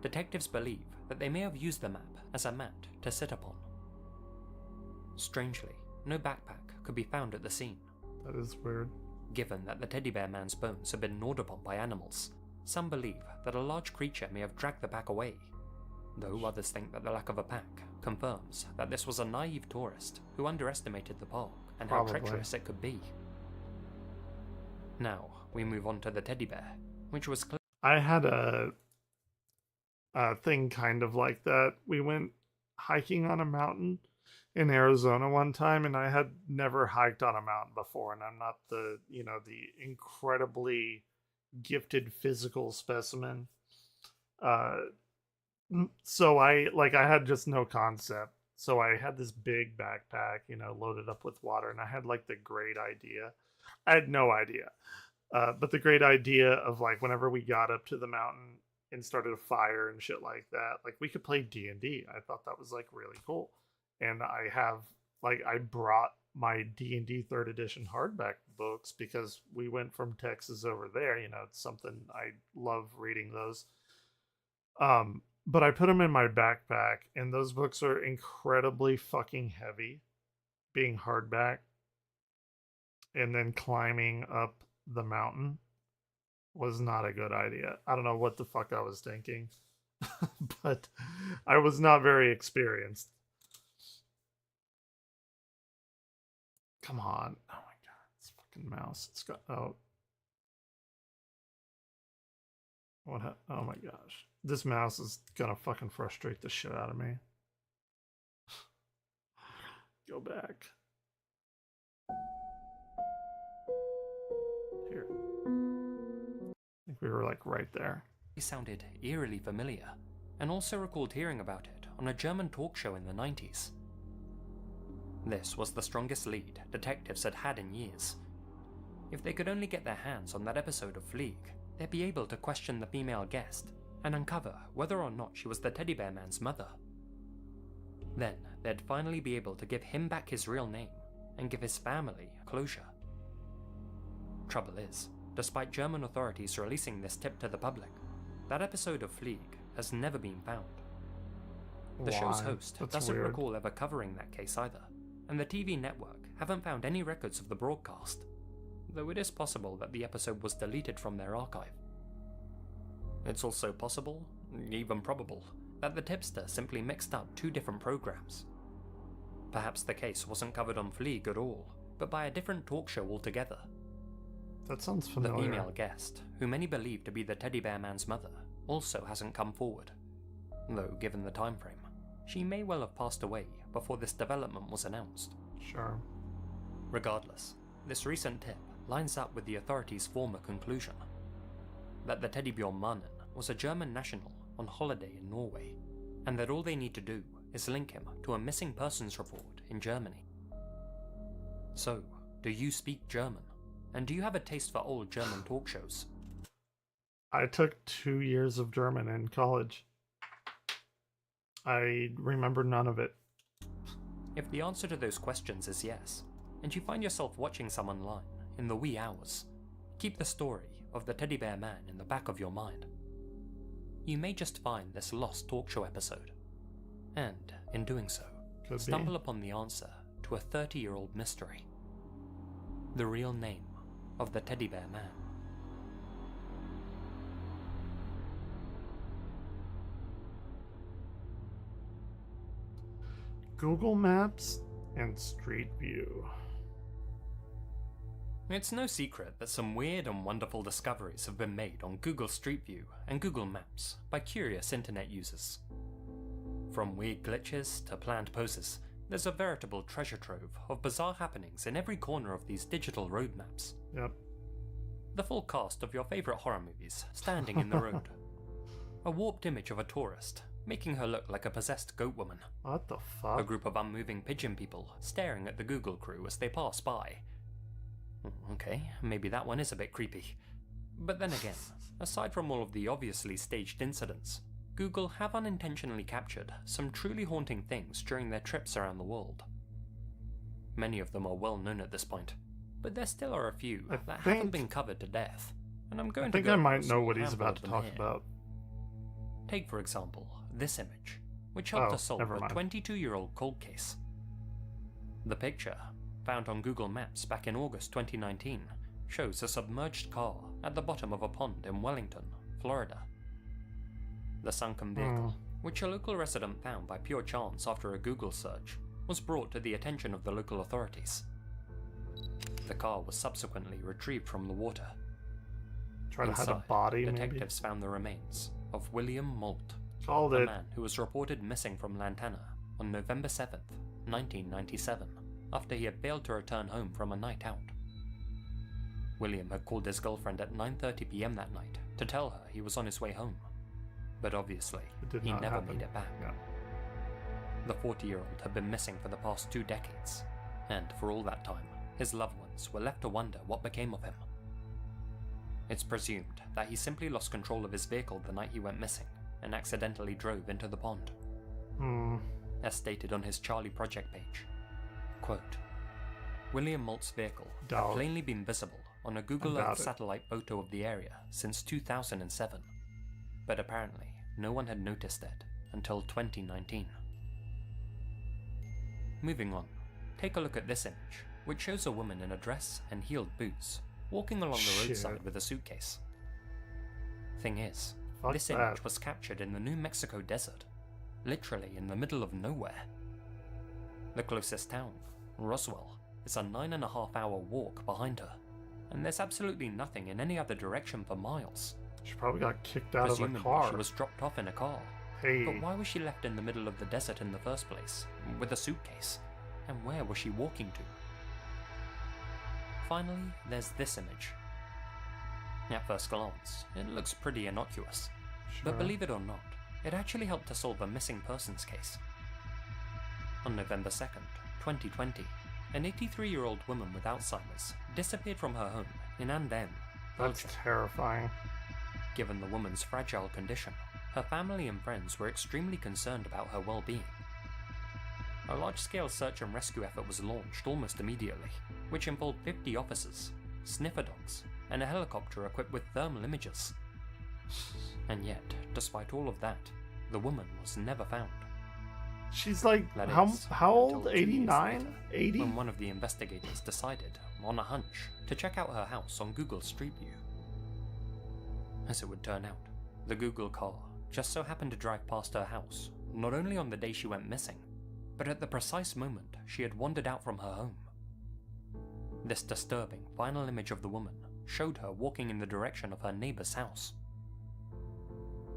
detectives believe that they may have used the map as a mat to sit upon. Strangely, no backpack could be found at the scene. That is weird. Given that the Teddy Bear Man's bones had been gnawed upon by animals, some believe that a large creature may have dragged the pack away, though others think that the lack of a pack confirms that this was a naive tourist who underestimated the park and how treacherous it could be. Now, we move on to the teddy bear, which was I had a thing kind of like that. We went hiking on a mountain in Arizona one time, and I had never hiked on a mountain before, and I'm not the incredibly gifted physical specimen. So I had just no concept. So I had this big backpack, loaded up with water, and I had like the great idea. I had no idea. But the great idea of like whenever we got up to the mountain and started a fire and shit like that, like we could play D&D. I thought that was like really cool. And I brought my D&D 3rd edition hardback books because we went from Texas over there. It's something I love reading those. But I put them in my backpack, and those books are incredibly fucking heavy, being hardback, and then climbing up the mountain was not a good idea. I don't know what the fuck I was thinking, but I was not very experienced. Come on. Oh my god, this fucking mouse. It's got oh my gosh. This mouse is gonna fucking frustrate the shit out of me. Go back. Here. I think we were like right there. He sounded eerily familiar, and also recalled hearing about it on a German talk show in the 90s. This was the strongest lead detectives had had in years. If they could only get their hands on that episode of Fleeg, they'd be able to question the female guest and uncover whether or not she was the teddy bear man's mother. Then they'd finally be able to give him back his real name and give his family closure. Trouble is, despite German authorities releasing this tip to the public, that episode of Fleeg has never been found. The show's host doesn't recall ever covering that case either, and the TV network haven't found any records of the broadcast, though it is possible that the episode was deleted from their archive. It's also possible, even probable, that the tipster simply mixed up 2 different programs. Perhaps the case wasn't covered on Fleeg at all, but by a different talk show altogether. That sounds familiar. The female guest, who many believe to be the teddy bear man's mother, also hasn't come forward, though given the time frame, she may well have passed away before this development was announced. Sure. Regardless, this recent tip lines up with the authorities' former conclusion, that the Teddybjørn Mannen was a German national on holiday in Norway, and that all they need to do is link him to a missing persons report in Germany. So, do you speak German? And do you have a taste for old German talk shows? I took 2 years of German in college. I remember none of it. If the answer to those questions is yes, and you find yourself watching some online in the wee hours, keep the story of the teddy bear man in the back of your mind. You may just find this lost talk show episode, and in doing so, stumble upon the answer to a 30-year-old mystery. The real name of the teddy bear man. Google Maps and Street View. It's no secret that some weird and wonderful discoveries have been made on Google Street View and Google Maps by curious internet users. From weird glitches to planned poses, there's a veritable treasure trove of bizarre happenings in every corner of these digital road maps. Yep. The full cast of your favourite horror movies standing in the road. A warped image of a tourist, making her look like a possessed goat woman. What the fuck? A group of unmoving pigeon people staring at the Google crew as they pass by. Okay, maybe that one is a bit creepy. But then again, aside from all of the obviously staged incidents, Google have unintentionally captured some truly haunting things during their trips around the world. Many of them are well known at this point, but there still are a few that haven't been covered to death, and I'm going to I think I might know what he's about to talk about. Take for example, this image, which helped us solve a 22-year-old cold case. The picture, found on Google Maps back in August 2019, shows a submerged car at the bottom of a pond in Wellington Florida. The sunken vehicle, which a local resident found by pure chance after a Google search, was brought to the attention of the local authorities. The car was subsequently retrieved from the water. Try to hide a Inside, body, detectives found the remains of William Moult, Called a it. man who was reported missing from Lantana on November 7th, 1997, after he had failed to return home from a night out. William had called his girlfriend at 9:30 p.m. that night to tell her he was on his way home, but obviously he never made it back. Yeah. The 40-year-old had been missing for the past 2 decades, and for all that time, his loved ones were left to wonder what became of him. It's presumed that he simply lost control of his vehicle the night he went missing and accidentally drove into the pond. As stated on his Charlie Project page, quote, William Moult's vehicle had plainly been visible on a Google Earth satellite photo of the area since 2007, but apparently no one had noticed it until 2019. Moving on, take a look at this image, which shows a woman in a dress and heeled boots walking along the roadside with a suitcase. Thing is, this image was captured in the New Mexico desert, literally in the middle of nowhere. The closest town, Roswell, is a 9.5-hour walk behind her, and there's absolutely nothing in any other direction for miles. She probably got kicked out of the Presumably car. she was dropped off in a car. Hey. But why was she left in the middle of the desert in the first place, with a suitcase? And where was she walking to? Finally, there's this image. At first glance, it looks pretty innocuous, but believe it or not, it actually helped to solve a missing persons case. On November 2nd, 2020, an 83-year-old woman with Alzheimer's disappeared from her home in Andenne, That's Belgium. terrifying. Given the woman's fragile condition, her family and friends were extremely concerned about her well-being. A large-scale search and rescue effort was launched almost immediately, which involved 50 officers, sniffer dogs, and a helicopter equipped with thermal imagers. And yet, despite all of that, the woman was never found. She's like, That how is, old? until 2 years 89? later, 80? When one of the investigators decided, on a hunch, to check out her house on Google Street View. As it would turn out, the Google car just so happened to drive past her house, not only on the day she went missing, but at the precise moment she had wandered out from her home. This disturbing final image of the woman showed her walking in the direction of her neighbor's house.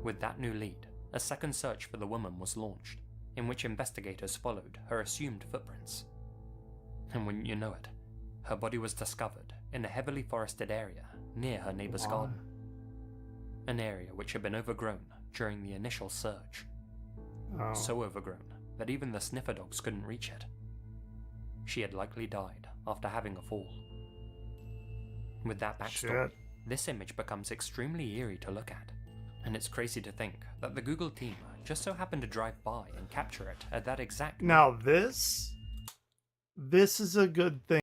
With that new lead, a second search for the woman was launched, in which investigators followed her assumed footprints. And wouldn't you know it, her body was discovered in a heavily forested area near her neighbor's garden. An area which had been overgrown during the initial search. So overgrown that even the sniffer dogs couldn't reach it. She had likely died after having a fall. With that backstory, this image becomes extremely eerie to look at, and it's crazy to think that the Google team just so happened to drive by and capture it at that exact moment. Now this is a good thing.